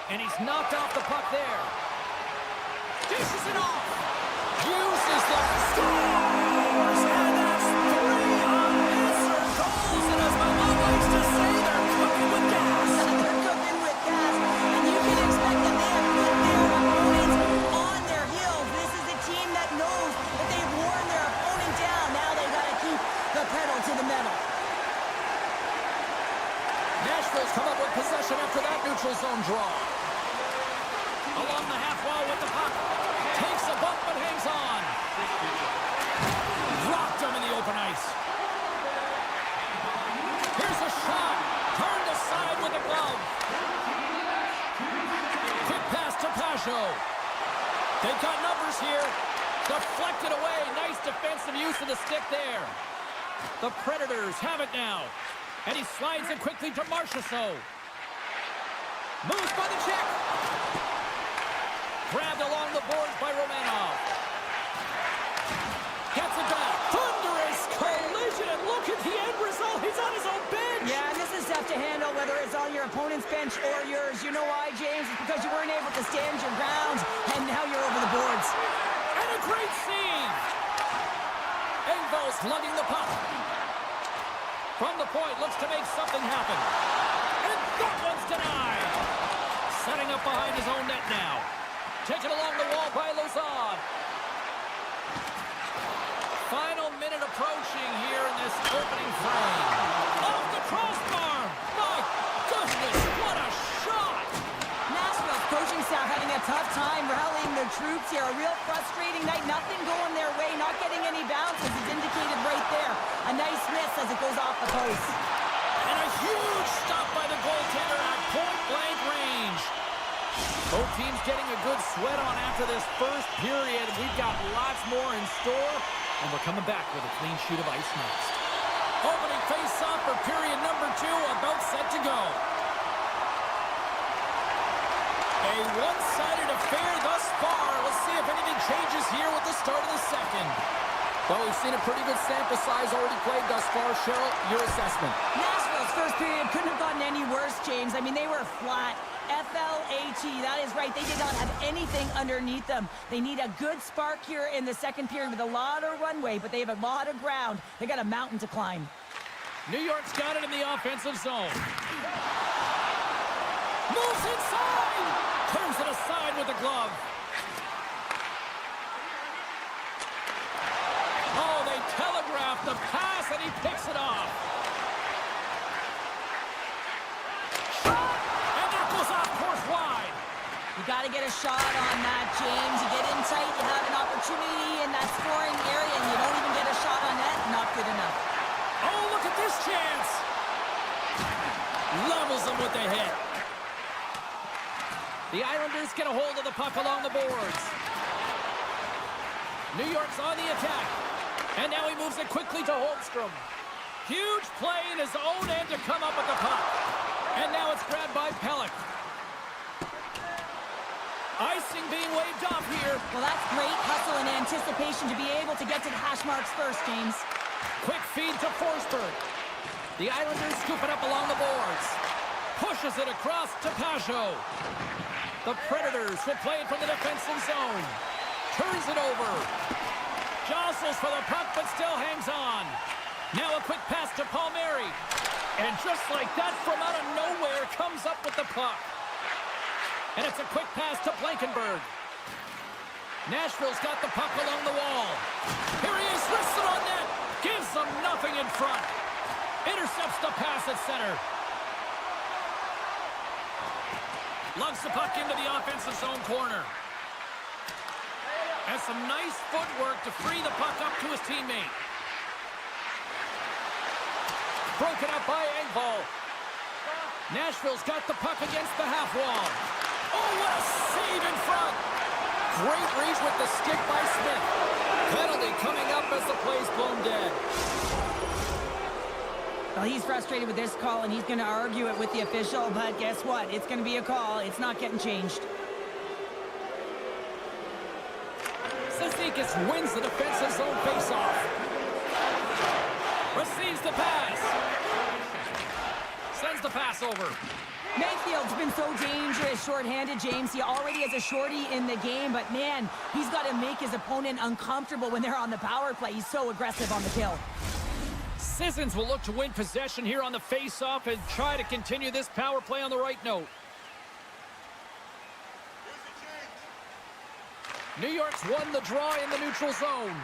And he's knocked off the puck there. Dishes it off. Uses the scores. And that's 3 unanswered goals. And as my mom likes to say, they're cooking with gas. They're cooking with gas, and you can expect that they have put their opponents on their heels. This is a team that knows that they've worn their opponent down. Now they've got to keep the pedal to the metal. Nashville's come up with possession after that neutral zone draw. Along the half wall with the puck. Takes a bump but hangs on. Rocked him in the open ice. Here's a shot. Turned aside with a glove. Quick pass to Pajot. They've got numbers here. Deflected away. Nice defensive use of the stick there. The Predators have it now. And he slides it quickly to Marchessault. Moves by the check. Grabbed along the boards by Romanov. Gets it back. to handle, whether it's on your opponent's bench or yours. You know why, James? It's because you weren't able to stand your ground, and now you're over the boards. And a great save! Engvall slugging the puck. From the point, looks to make something happen. And that one's denied! Setting up behind his own net now. Taken along the wall by Lazard. Final minute approaching here in this opening frame. Off the crossbar! My goodness, what a shot! Nashville's coaching staff having a tough time rallying their troops here. A real frustrating night. Nothing going their way. Not getting any bounces is indicated right there. A nice miss as it goes off the post. And a huge stop by the goaltender at point-blank range. Both teams getting a good sweat on after this first period. We've got lots more in store, and we're coming back with a clean sheet of ice next. Opening face-off for period number 2, about set to go. A one-sided affair thus far. Let's see if anything changes here with the start of the second. Well, we've seen a pretty good sample size already played thus far. Cheryl, your assessment. Nashville's first period couldn't have gotten any worse, James. I mean, they were flat. F-L-A-T, that is right. They did not have anything underneath them. They need a good spark here in the second period with a lot of runway, but they have a lot of ground. They got a mountain to climb. New York's got it in the offensive zone. Moves inside! Turns it aside with the glove. Oh, they telegraphed the pass, and he picks it off. You got to get a shot on that, James. You get in tight, you have an opportunity in that scoring area, and you don't even get a shot on net. Not good enough. Oh, look at this chance. Levels them with the hit. The Islanders get a hold of the puck along the boards. New York's on the attack. And now he moves it quickly to Holmstrom. Huge play in his own end to come up with the puck. And now it's grabbed by Pelech. Icing being waved off here. Well, that's great hustle and anticipation to be able to get to the hash marks first, James. Quick feed to Forsberg. The Islanders scoop it up along the boards. Pushes it across to Pajot. The Predators will play it from the defensive zone. Turns it over. Jostles for the puck, but still hangs on. Now a quick pass to Palmieri. And just like that, from out of nowhere, comes up with the puck. And it's a quick pass to Blankenberg. Nashville's got the puck along the wall. Here he is, wrists it on net. Gives them nothing in front. Intercepts the pass at center. Lugs the puck into the offensive zone corner. Has some nice footwork to free the puck up to his teammate. Broken up by Engvall. Nashville's got the puck against the half wall. Oh, what a save in front. Great reach with the stick by Smith. Penalty coming up as the play's blown dead. Well, he's frustrated with this call, and he's going to argue it with the official, but guess what? It's going to be a call. It's not getting changed. Cizikas wins the defensive zone faceoff. Receives the pass. Sends the pass over. Mayfield's been so dangerous short-handed, James. He already has a shorty in the game, but man, he's got to make his opponent uncomfortable when they're on the power play. He's so aggressive on the kill. Sissons will look to win possession here on the face-off and try to continue this power play on the right note. New York's won the draw in the neutral zone.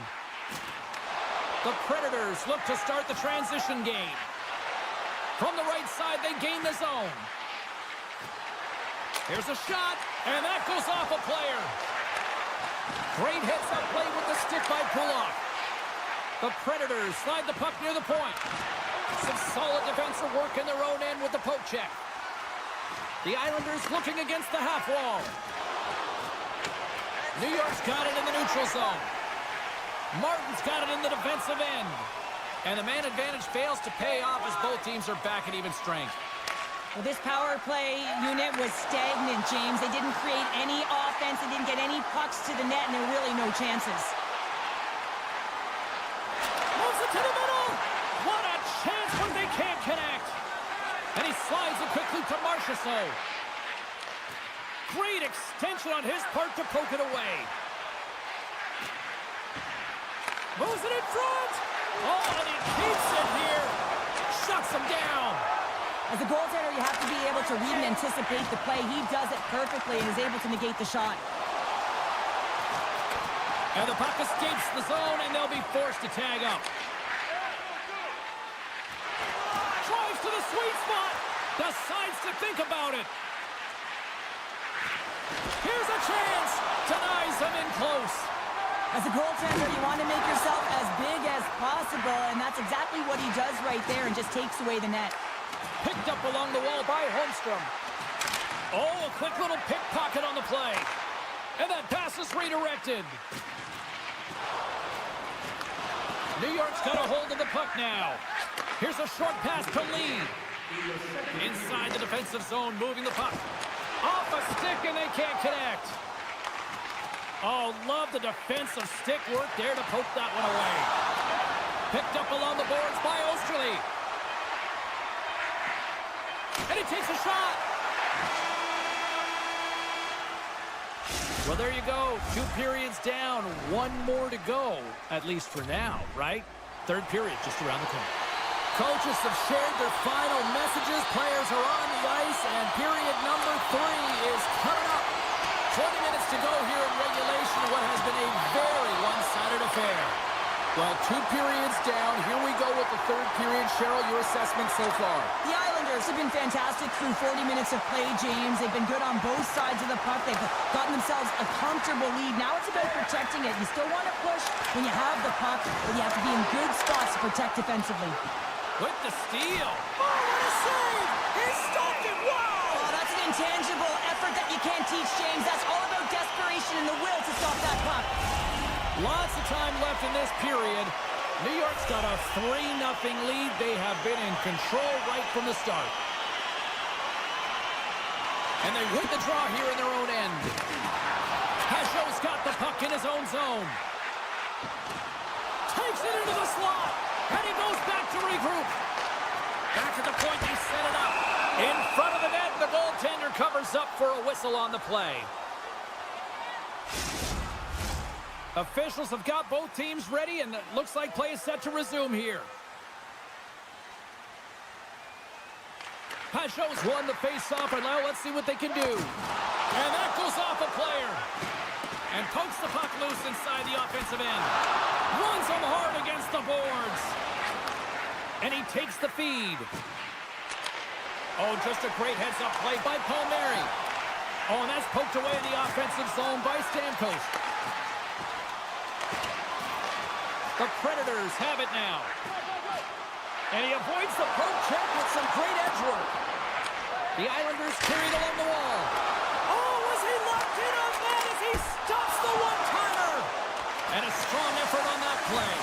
The Predators look to start the transition game. From the right side, they gain the zone. Here's a shot, and that goes off a player. Great hits up play with the stick by Pulock. The Predators slide the puck near the point. Some solid defensive work in their own end with the poke check. The Islanders looking against the half wall. New York's got it in the neutral zone. Martin's got it in the defensive end. And the man advantage fails to pay off as both teams are back at even strength. Well, this power play unit was stagnant, James. They didn't create any offense. They didn't get any pucks to the net, and there were really no chances. Moves it to the middle. What a chance when they can't connect. And he so. Great extension on his part to poke it away. Moves it in front. Oh, and he keeps it here. Shuts him down. As a goaltender, you have to be able to read and anticipate the play. He does it perfectly and is able to negate the shot. And the puck escapes the zone, and they'll be forced to tag up. Drives to the sweet spot. Decides to think about it. Here's a chance. Denies him in close. As a goaltender, you want to make yourself as big as possible, and that's exactly what he does right there and just takes away the net. Picked up along the wall by Holmstrom. Oh, a quick little pickpocket on the play. And that pass is redirected. New York's got a hold of the puck now. Here's a short pass to Lee. Inside the defensive zone, moving the puck. Off a stick, and they can't connect. Oh, love the defensive stick work there to poke that one away. Picked up along the boards by Osterley. And he takes a shot. Well, there you go. 2 periods down. 1 more to go, at least for now, right? 3rd period just around the corner. Coaches have shared their final messages. Players are on the ice, and period number 3 is coming up. 20 minutes to go here in regulation, what has been a very one-sided affair. Well, 2 periods down. Here we go with the 3rd period. Cheryl, your assessment so far? The Islanders have been fantastic through 40 minutes of play, James. They've been good on both sides of the puck. They've gotten themselves a comfortable lead. Now it's about protecting it. You still want to push when you have the puck, but you have to be in good spots to protect defensively. With the steal. Oh, what a save! He stopped it! Wow! Oh, that's an intangible effort that you can't teach, James. That's all about desperation and the will to stop that puck. Lots of time left in this period. New York's got a 3-0 lead. They have been in control right from the start. And they win the draw here in their own end. Pajot's got the puck in his own zone. Takes it into the slot. And he goes back to regroup. Back at the point, they set it up. In front of the net, the goaltender covers up for a whistle on the play. Officials have got both teams ready, and it looks like play is set to resume here. Pajot's won the face-off, and now let's see what they can do. And that goes off a player. And pokes the puck loose inside the offensive end. Runs him hard against the boards. And he takes the feed. Oh, just a great heads-up play by Palmieri. Oh, and that's poked away in the offensive zone by Stamkos. The Predators have it now. And he avoids the poke check with some great edge work. The Islanders carried along the wall. Oh, was he locked in on that as he stops the one-timer? And a strong effort on that play.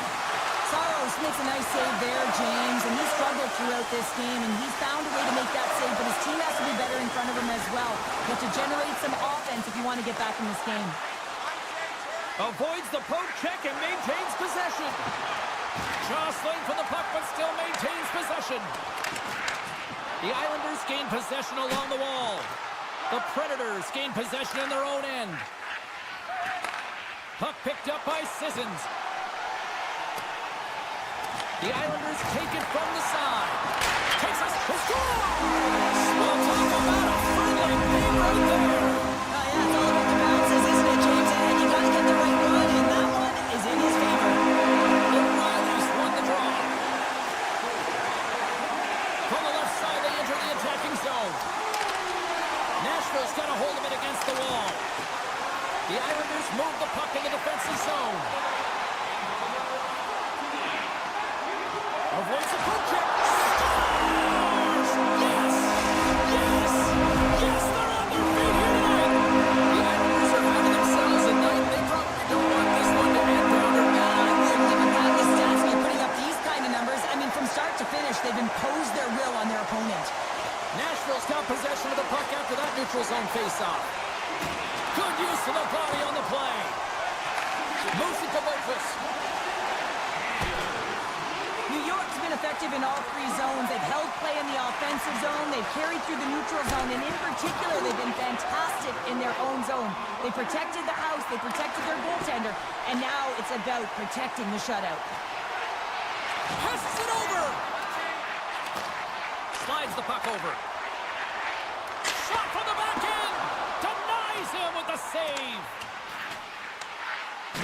Saros makes a nice save there, James, and he struggled throughout this game, and he's found a way to make that save, but his team has to be better in front of him as well. You have to generate some offense if you want to get back in this game. Avoids the poke check and maintains possession. Jostling for the puck, but still maintains possession. The Islanders gain possession along the wall. The Predators gain possession in their own end. Puck picked up by Sissons. The Islanders take it from the side. Takes us to score! We'll talk about a friendly game right there. Yeah, it's all about the bounces, isn't it, James? And you got to get the right one, and that one is in his favor. O'Reilly's won the draw. From the left side, they enter the attacking zone. Nashville's got a hold of it against the wall. The Islanders move the puck in the defensive zone. Avoids the poke check. Scores! Yes! Yes! Yes, they're on their feet here tonight. The Islanders are having themselves a night. They probably don't want this one to end down or down. I wouldn't give a bad the stats when you're putting up these kind of numbers. I mean, from start to finish, they've imposed their will on their opponent. Nashville's got possession of the puck after that neutral zone faceoff. Good use of the body on the play. Moves it to Memphis. New York's been a effective in all three zones. They've held play in the offensive zone. They've carried through the neutral zone. And in particular, they've been fantastic in their own zone. They protected the house. They protected their goaltender. And now it's about protecting the shutout. Passes it over. Slides the puck over. Shot from the back end. Denies him with the save.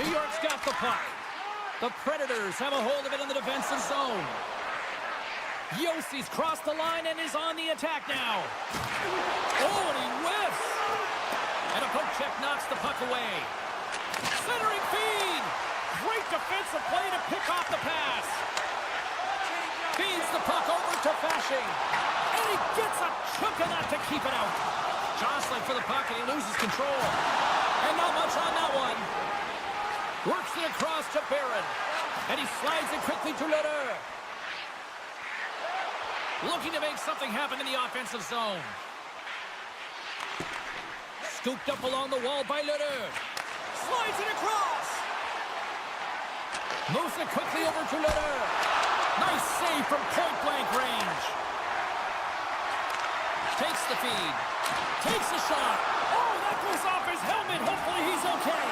New York's got the puck. The Predators have a hold of it in the defensive zone. Yossi's crossed the line and is on the attack now. Oh, and he whiffs. And a poke check knocks the puck away. Centering feed. Great defensive play to pick off the pass. Feeds the puck over to Fasching. And he gets a chunk of that to keep it out. Jostling for the puck and he loses control. And not much on that one. Works it across to Barron. And he slides it quickly to Leder. Looking to make something happen in the offensive zone. Scooped up along the wall by Leder. Slides it across. Moves it quickly over to Leder. Nice save from point-blank range. Takes the feed. Takes a shot. Oh, that goes off his helmet. Hopefully he's okay.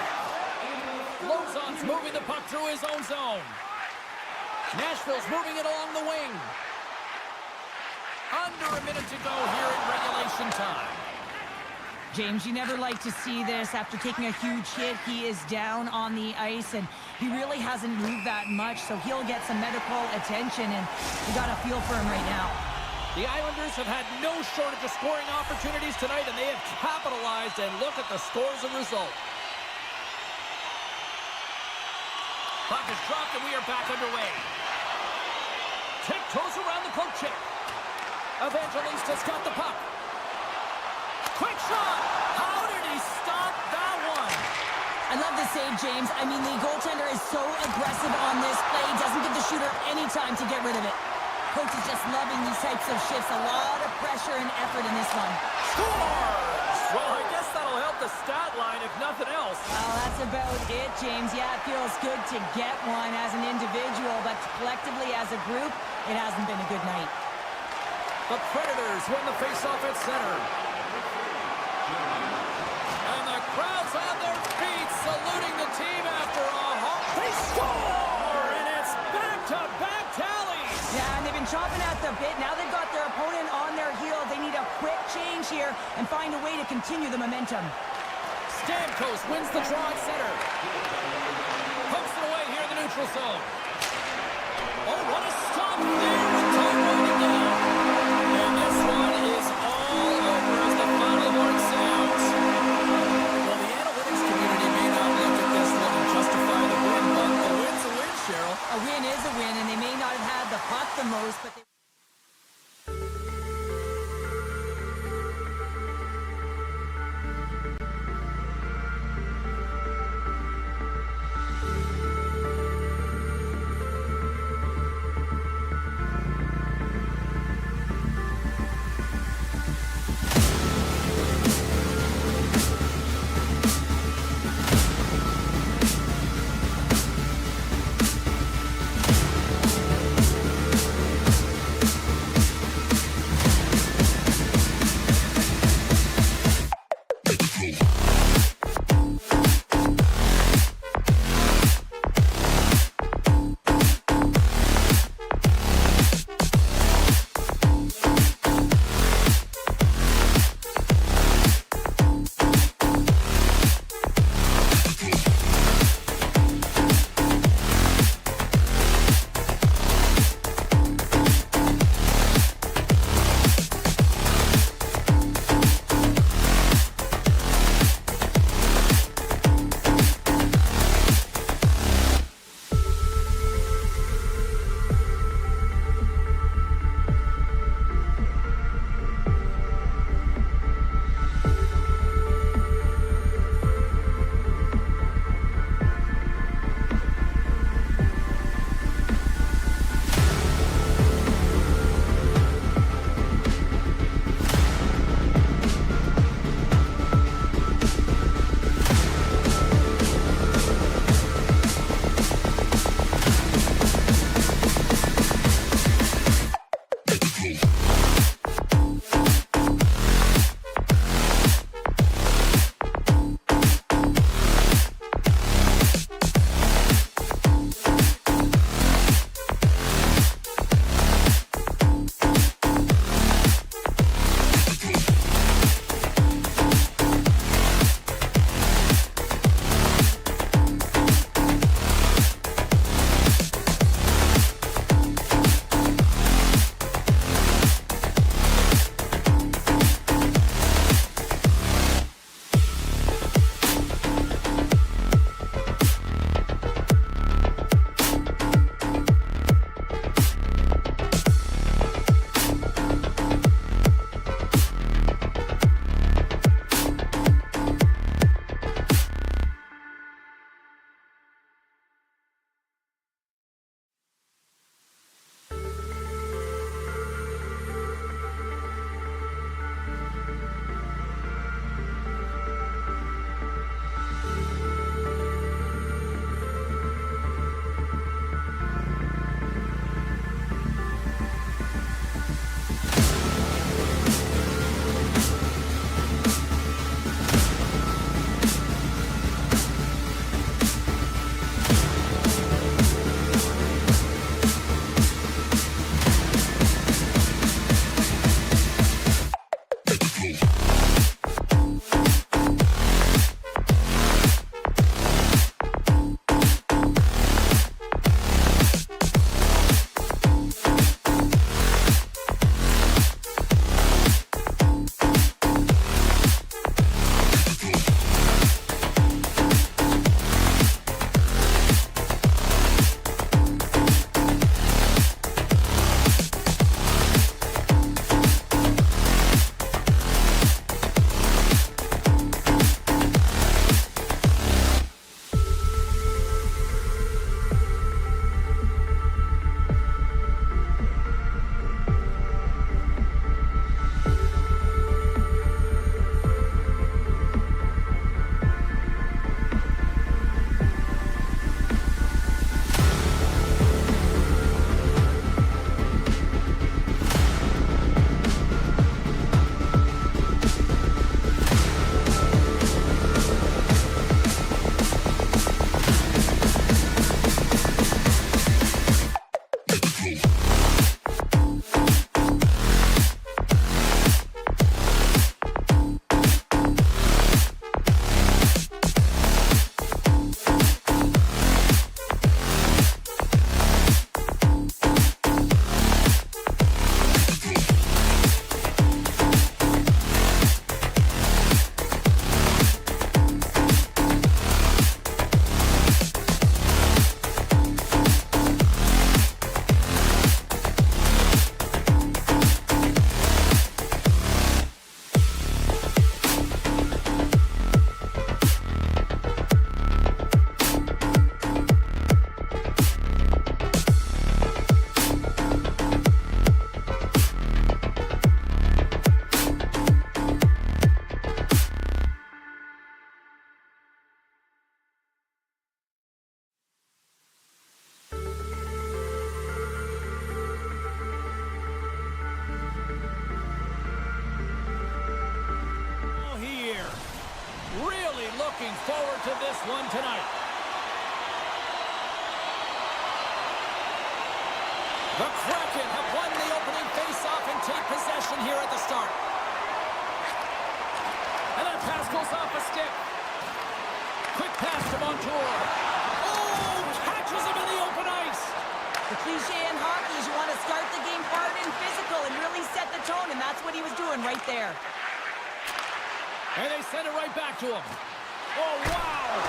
Lozon's moving the puck through his own zone. Nashville's moving it along the wing. Under a minute to go here in regulation time. James, you never like to see this. After taking a huge hit, he is down on the ice, and he really hasn't moved that much, so he'll get some medical attention, and we got a feel for him right now. The Islanders have had no shortage of scoring opportunities tonight, and they have capitalized, and look at the scores and result. Puck is dropped, and we are back underway. Tiptoes around the poke check. Evangelista's got the puck. Quick shot! How did he stop that one? I love the save, James. I mean, the goaltender is so aggressive on this play. Doesn't give the shooter any time to get rid of it. Coach is just loving these types of shifts. A lot of pressure and effort in this one. Scores! Well, I guess that'll help the stat line, if nothing else. Well, that's about it, James. Yeah, it feels good to get one as an individual, but collectively as a group, it hasn't been a good night. The Predators win the faceoff at center. And the crowd's on their feet, saluting the team after a hard... They score! And it's back-to-back tallies! Yeah, and they've been chomping at the bit. Now they've got their opponent on their heel. They need a quick change here and find a way to continue the momentum. Stamkos wins the draw at center. Pokes it away here in the neutral zone. Oh, what a stop there with time winding down. And this one is all over as the final horn sounds. Well, the analytics community may not look at this one and justify the win, but a win's a win, Cheryl. A win is a win, and they may not have had the puck the most, but they... looking forward to this one tonight. The Kraken have won the opening face-off and take possession here at the start. And that pass goes off a stick. Quick pass to Montour. Oh, catches him in the open ice. The cliche in hockey is you want to start the game hard and physical and really set the tone, and that's what he was doing right there. And they send it right back to him. Oh, wow.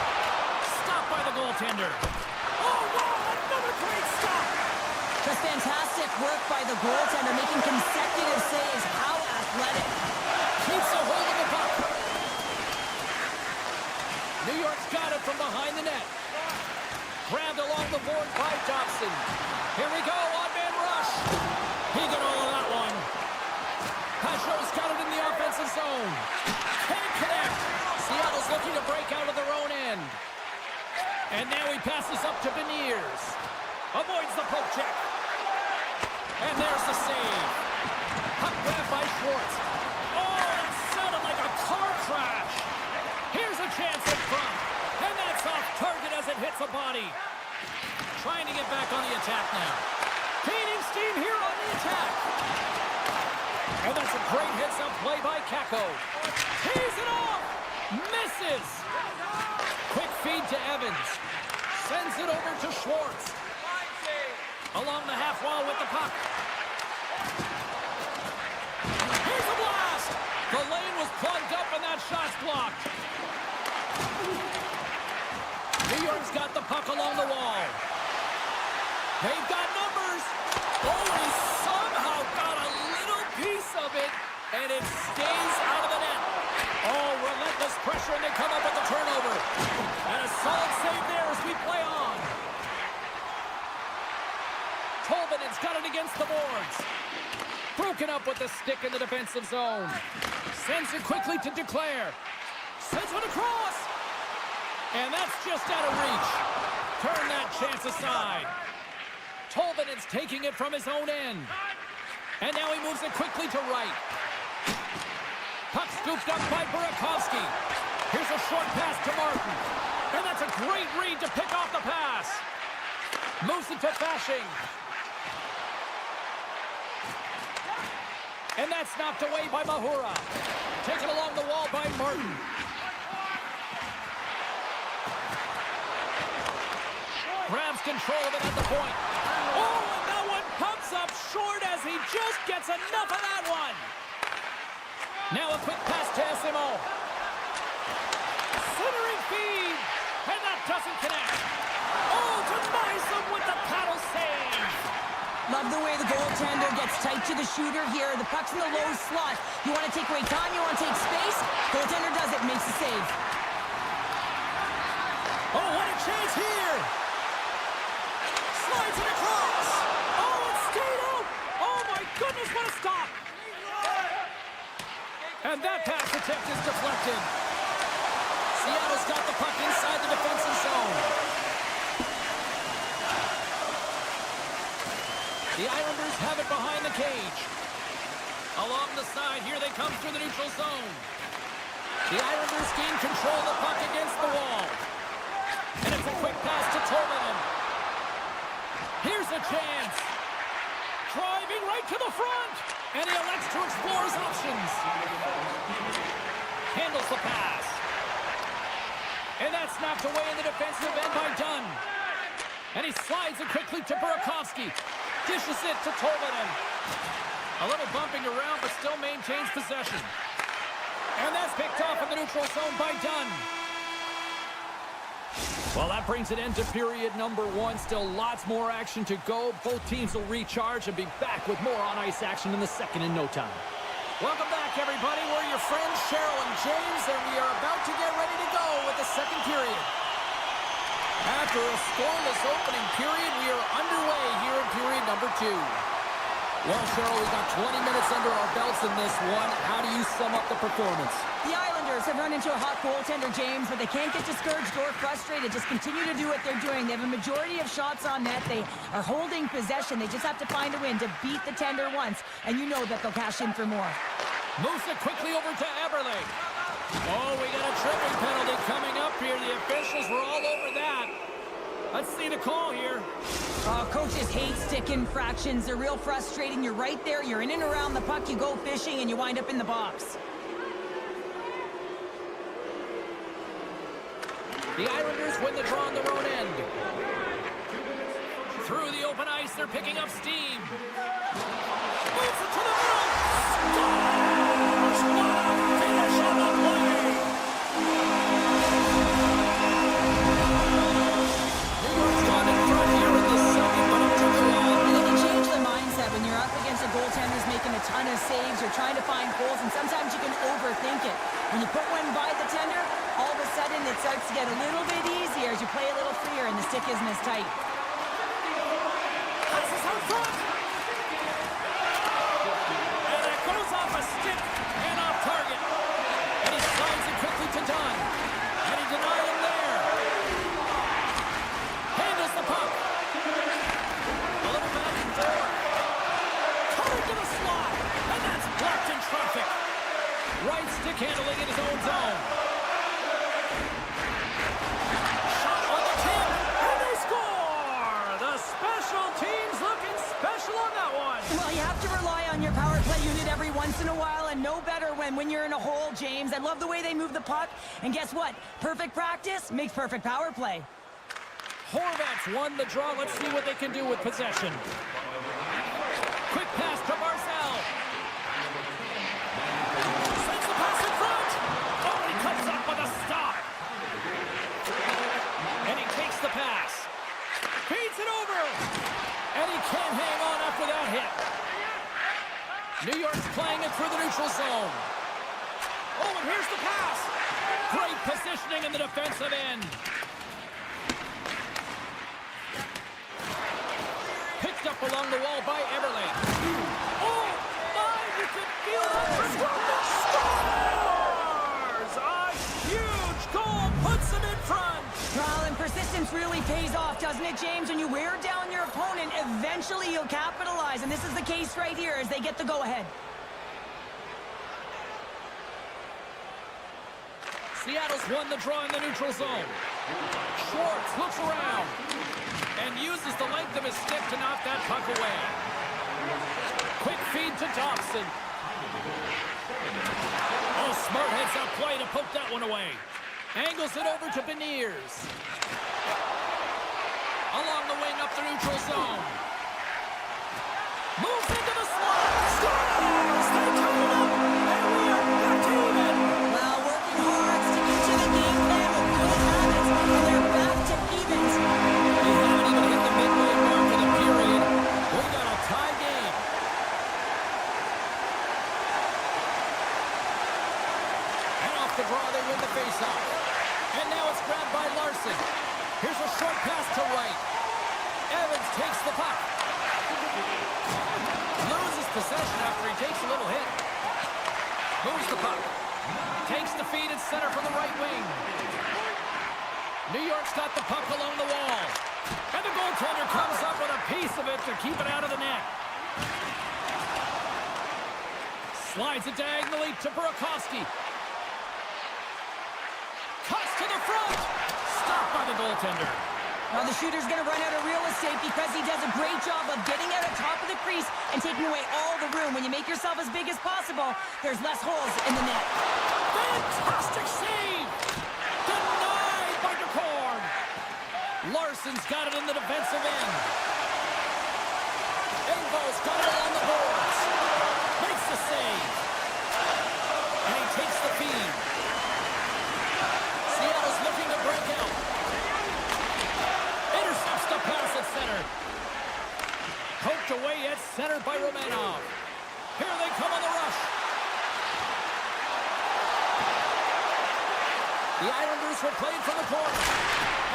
Stopped by the goaltender. Oh, wow, another great stop. Just fantastic work by the goaltender, making consecutive saves. How athletic. Keeps a hold of the puck. New York's got it from behind the net. Grabbed along the board by Dobson. Here we go, on-man rush. He got all of that one. Pashot's got it in the offensive zone. Can't connect. Seattle's looking to break out of their own end. And now he passes up to Beniers. Avoids the poke check. And there's the save. Puck grab by Schwartz. Oh, that sounded like a car crash. Here's a chance in front. And that's off target as it hits a body. Trying to get back on the attack now. Gaining steam here on the attack. And that's a great hits-up play by Kakko. Tees it off. Misses. Quick feed to Evans. Sends it over to Schwartz. Along the half wall with the puck. Here's a blast. The lane was plugged up and that shot's blocked. New York's got the puck along the wall. They've got numbers. Oh, he somehow got a little piece of it, and it stays out of the net. Oh, relentless pressure, and they come up with the turnover. And a solid save there as we play on. Tolvanen's got it against the boards. Broken up with the stick in the defensive zone. Sends it quickly to Declare. Sends it across. And that's just out of reach. Turn that chance aside. Tolvanen's taking it from his own end. And now he moves it quickly to right. Puck scooped up by Burakovsky. Here's a short pass to Martin. And that's a great read to pick off the pass. Moves it to Fasching. And that's knocked away by Mahura. Taken along the wall by Martin. Grabs control of it at the point. Oh, and that one pumps up short as he just gets enough of that one. Now a quick pass to SMO. Centering feed. And that doesn't connect. Oh, denies him with the paddle save. Love the way the goaltender gets tight to the shooter here. The puck's in the low slot. You want to take away time, you want to take space. Goaltender does it, makes the save. Oh, what a chance here. Slides it across. Oh, it stayed out. Oh, my goodness, what a stop. And that pass attempt is deflected. Seattle's got the puck inside the defensive zone. The Islanders have it behind the cage. Along the side, here they come through the neutral zone. The Islanders gain control of the puck against the wall. And it's a quick pass to Tolvanen. Here's a chance. Driving right to the front. And he elects to explore his options. Handles the pass. And that's knocked away in the defensive end by Dunn. And he slides it quickly to Burakovsky. Dishes it to Tolvanen. A little bumping around, but still maintains possession. And that's picked off in the neutral zone by Dunn. Well, that brings an end to period number one. Still lots more action to go. Both teams will recharge and be back with more on-ice action in the second in no time. Welcome back, everybody. We're your friends, Cheryl and James, and we are about to get ready to go with the second period. After a scoreless opening period, we are underway here in period number two. Well, Cheryl, we got 20 minutes under our belts in this one. How do you sum up the performance? The Islanders have run into a hot goaltender, James, but they can't get discouraged or frustrated. Just continue to do what they're doing. They have a majority of shots on net. They are holding possession. They just have to find a win to beat the tender once, and you know that they'll cash in for more. Moves it quickly over to Eberle. Oh, we got a tripping penalty coming up here. The officials were all over that. Let's see the call here. Coaches hate stick infractions. They're real frustrating. You're right there. You're in and around the puck. You go fishing, and you wind up in the box. The Islanders win the draw on their own end. Through the open ice, they're picking up steam. Moves it to the middle. Scores! What a finish on the play! New York's gone in front here in the second, but it took a while. And it can change the mindset when you're up against a goaltender who's making a ton of saves. You're trying to find goals, and sometimes you can overthink it. When you put one by the tender, all of a sudden it starts to get a little bit easier as you play a little freer and the stick isn't as tight. Passes out front. And it goes off a stick and off target. And he slides it quickly to Dunn. And he denied him there. Handles the puck. A little back and forth. Coming to the slot. And that's blocked in traffic. Right stick handling in his own zone. Shot on the tip. And they score! The special teams looking special on that one. Well, you have to rely on your power play unit every once in a while, and no better when you're in a hole, James. I love the way they move the puck, and guess what? Perfect practice makes perfect power play. Horvats won the draw. Let's see what they can do with possession. Quick pass to Barzal. Sends the pass in front. Oh, he comes up with a stop. And he takes the pass. Feeds it over. And he can't hang on after that hit. New York's playing it through the neutral zone. Oh, and here's the pass. Great positioning in the defensive end. Picked up along the wall by Everly. Oh, my, you can feel that. Scores! A huge goal puts him in front. Well, and persistence really pays off, doesn't it, James? When you wear down your opponent, eventually you'll capitalize, and this is the case right here as they get the go-ahead. Seattle's won the draw in the neutral zone. Schwartz looks around and uses the length of his stick to knock that puck away. Quick feed to Thompson. Oh, smart heads-up play to poke that one away. Angles it over to Beniers. Along the wing up the neutral zone. Moves into the slot. Scores! They tie it up, and we are back to even. Well, working hard, sticking to the game plan with good habits, and they're back to evens. We haven't even hit the midway mark of the period. We got a tie game. And off the draw, they win the faceoff. And now it's grabbed by Larson. Here's a short pass to right. Evans takes the puck. Loses possession after he takes a little hit. Moves the puck. Takes the feed at center from the right wing. New York's got the puck along the wall. And the goaltender comes up with a piece of it to keep it out of the net. Slides it diagonally to Burakovsky. Cuts to the front. Stopped by the goaltender. Well, the shooter's going to run out of real estate because he does a great job of getting out of top of the crease and taking away all the room. When you make yourself as big as possible, there's less holes in the net. Fantastic save! Denied by DeCorn. Larson's got it in the defensive end. Envo's got it along the boards. Makes the save. And he takes the feed. Seattle's looking to break out. Intercepts the pass at center. Poked away at center by Romanov. Here they come on the rush. The Islanders were played from the corner.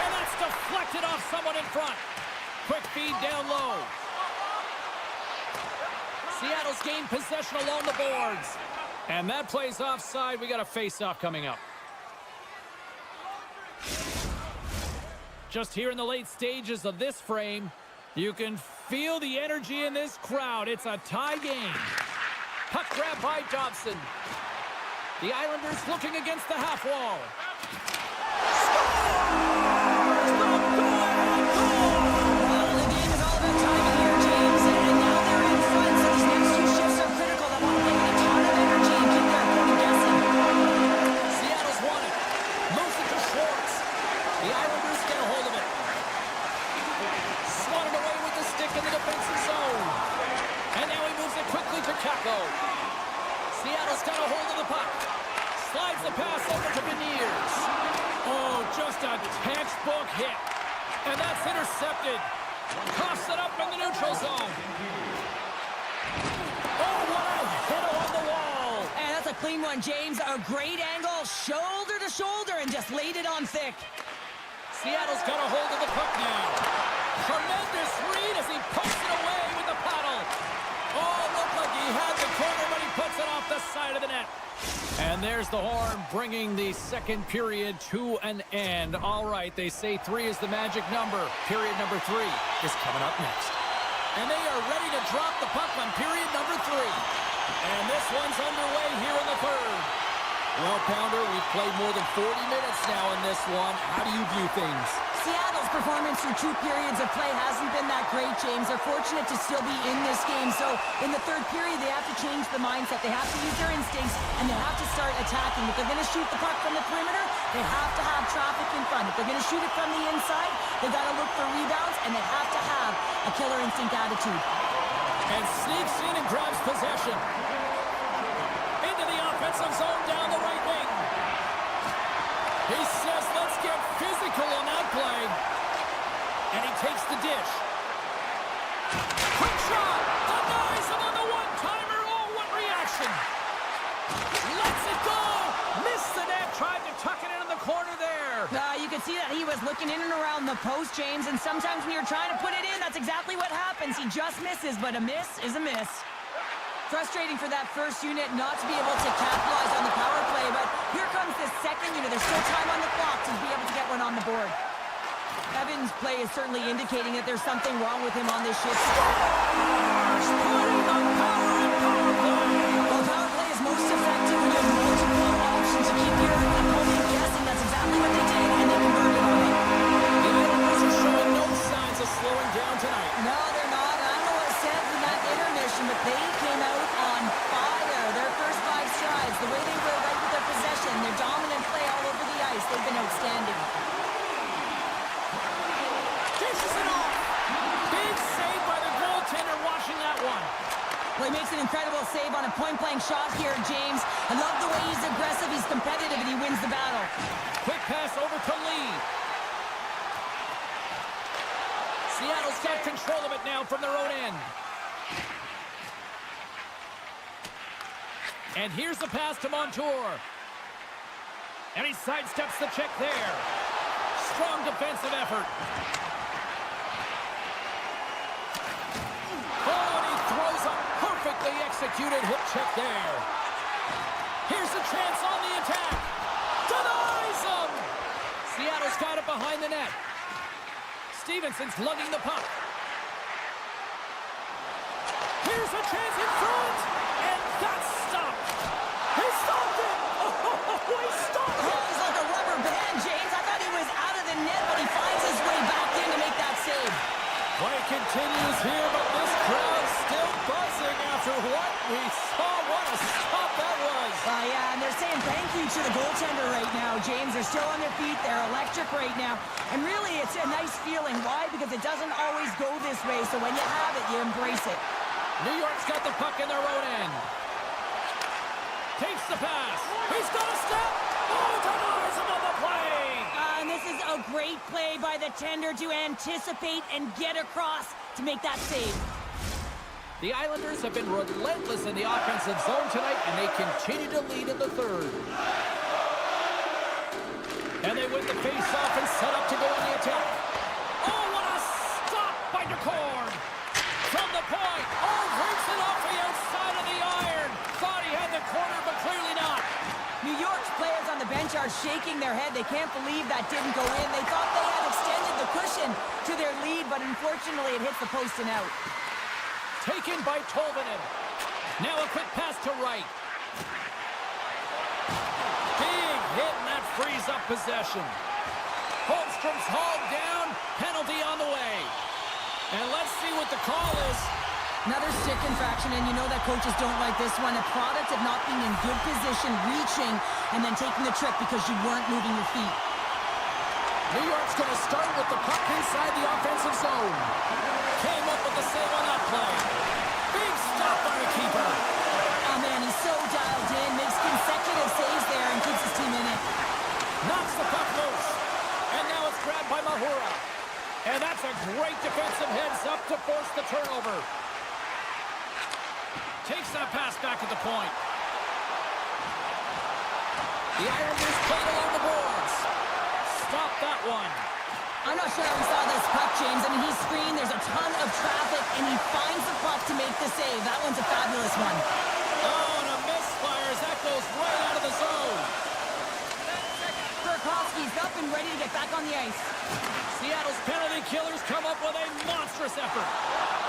And that's deflected off someone in front. Quick feed down low. Seattle's gained possession along the boards. And that play's offside. We got a face-off coming up. Just here in the late stages of this frame, you can feel the energy in this crowd. It's a tie game. Puck grab by Dobson. The Islanders looking against the half wall. Well, the game is all about timing here, James, and now they're in front, so these next two shifts are critical. They want to play with a ton of energy and keep their opponent guessing. Seattle's won it. Moves it to Schwartz. The Islanders get a hold of it. Swatted away with the stick in the defensive zone. And now he moves it quickly to Kakko. Seattle's got a hold of the puck. Slides the pass over to Beniers. Oh, just a textbook hit. And that's intercepted. Coughs it up in the neutral zone. Oh, what a hit on the wall. And that's a clean one, James. A great angle, shoulder to shoulder, and just laid it on thick. Seattle's got a hold of the puck now. Tremendous read as he pokes it away with the paddle. Oh, looked like he had the corner, but he puts it off the side of the net. And there's the horn, bringing the second period to an end. All right, they say 3 is the magic number. Period number 3 is coming up next. And they are ready to drop the puck on period number 3. And this one's underway here in the third. Well, Pounder, we've played more than 40 minutes now in this one. How do you view things? Seattle's performance through 2 periods of play hasn't been that great, James. They're fortunate to still be in this game. So in the third period, they have to change the mindset. They have to use their instincts, and they have to start attacking. If they're going to shoot the puck from the perimeter, they have to have traffic in front. If they're going to shoot it from the inside, they got to look for rebounds, and they have to have a killer instinct attitude. And sneaks in and grabs possession. Into the offensive zone down the right wing. He says, let's get physical on that play. And he takes the dish. Quick shot. Denies him on the one-timer. Oh, what reaction. Lets it go. Missed the net. Tried to tuck it in the corner there. You could see that he was looking in and around the post, James, and sometimes when you're trying to put it in, that's exactly what happens. He just misses, but a miss is a miss. Frustrating for that first unit not to be able to capitalize on the power play, but here comes this second unit. There's still time on the clock to be able to get one on the board. Evan's play is certainly indicating that there's something wrong with him on this shift. Well, power play is most effective when you have multiple options to keep your opponent guessing. That's exactly what they did, and they converted on it. The Islanders are showing no signs of slowing down tonight. No, they're not. I don't know what it said in that intermission, but they came out on fire. Their first 5 strides, the way they were right with their possession, their dominant play all over the ice, they've been outstanding. Dishes it off. Big save by the goaltender watching that one. Well, he makes an incredible save on a point-blank shot here, James. I love the way he's aggressive, he's competitive, and he wins the battle. Quick pass over to Lee. Seattle's got control of it now from their own end. And here's the pass to Montour. And he sidesteps the check there. Strong defensive effort. Oh, and he throws a perfectly executed hip check there. Here's a chance on the attack. Denies him! Seattle's got it behind the net. Stevenson's lugging the puck. Here's a chance in front, and that's stopped. He stopped it! Oh, he stopped it! Oh, he's like a rubber band, James. I thought he was out of the net, but he finds his way back in to make that save. Play continues here, but this crowd's still buzzing after what we saw. What a stop that was! Yeah, and they're saying thank you to the goaltender right now, James. They're still on their feet. They're electric right now. And really, it's a nice feeling. Why? Because it doesn't always go this way, so when you have it, you embrace it. New York's got the puck in their own end. Takes the pass. He's got a step. Oh, denies him on the play. And this is a great play by the tender to anticipate and get across to make that save. The Islanders have been relentless in the offensive zone tonight, and they continue to lead in the third. And they win the face-off and set up to go on the attack. Oh, what a stop by DeCord. From the point. Oh, breaks it off the outside of the iron. Thought he had the corner, but clearly not. New York's players on the bench are shaking their head. They can't believe that didn't go in. They thought they had extended the cushion to their lead, but unfortunately it hits the post and out. Taken by Tolvanen. Now a quick pass to Wright. frees up possession. Holmstrom's hauled down. Penalty on the way. And let's see what the call is. Another stick infraction, and you know that coaches don't like this one. A product of not being in good position, reaching, and then taking the trick because you weren't moving your feet. New York's going to start with the puck inside the offensive zone. Came up with the save on that play. Big stop by the keeper. Oh, man, he's so dialed in. Makes consecutive saves there and keeps his team in it. Knocks the puck loose. And now it's grabbed by Mahura. And that's a great defensive heads-up to force the turnover. Takes that pass back at the point. The Islanders played along the boards. Stop that one. I'm not sure how we saw this puck, James. I mean, he's screened. There's a ton of traffic, and he finds the puck to make the save. That one's a fabulous one. Oh, and a misfire as that goes right out of the zone. Burakovsky's up and ready to get back on the ice. Seattle's penalty killers come up with a monstrous effort.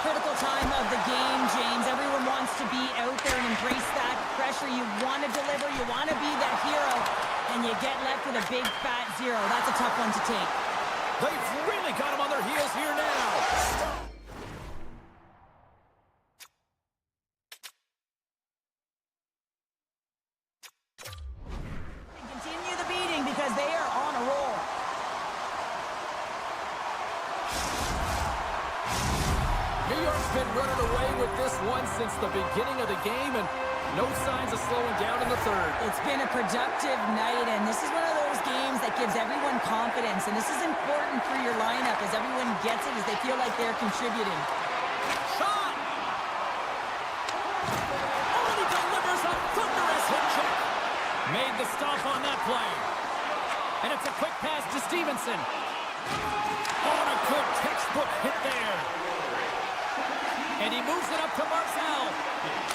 Critical time of the game, James. Everyone wants to be out there and embrace that pressure. You want to deliver. You want to be that hero. And you get left with a big, fat 0. That's a tough one to take. They've really got them on their heels here now. And continue the beating because they are on a roll. New York's been running away with this one since the beginning of the game, and no signs of slowing down in the third. It's been a productive night, and this is one of those games that gives everyone confidence, and this is important for your lineup as everyone gets it, as they feel like they're contributing. Shot! Oh, and he delivers a thunderous hit check. Made the stop on that play. And it's a quick pass to Stevenson. Oh, and a good textbook hit there. And he moves it up to Marcel.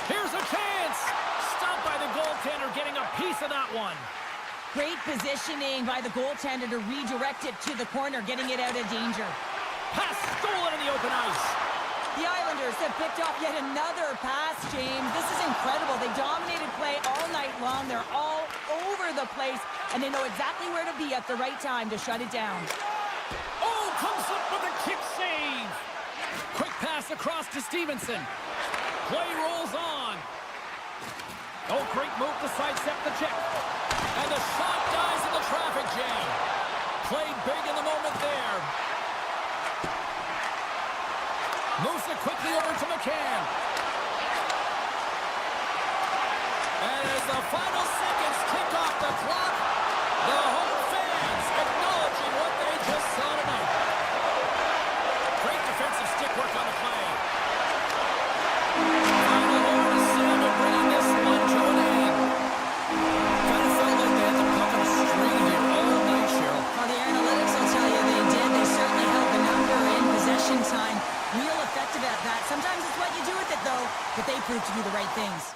Here's a chance. Stopped by the goaltender, getting a piece of that one. Great positioning by the goaltender to redirect it to the corner, getting it out of danger. Pass stolen in the open ice. The Islanders have picked off yet another pass, James. This is incredible. They dominated play all night long. They're all over the place, and they know exactly where to be at the right time to shut it down. Oh, comes up with a kick save. Quick pass across to Stevenson. Play rolls on. Oh, great move to sidestep the check. And the shot dies in the traffic jam. Played big in the moment there. Moves it quickly over to McCann. And as the final seconds tick off the clock, the home fans acknowledging what they just saw tonight. Great defensive stick work on the play. Final horn is sounded, bringing this one to an end. Kind of felt like they had the puck on a string here all night, Cheryl. Well, the analytics will tell you they did. They certainly held the number in possession time. Real effective at that. Sometimes it's what you do with it, though, but they proved to do the right things.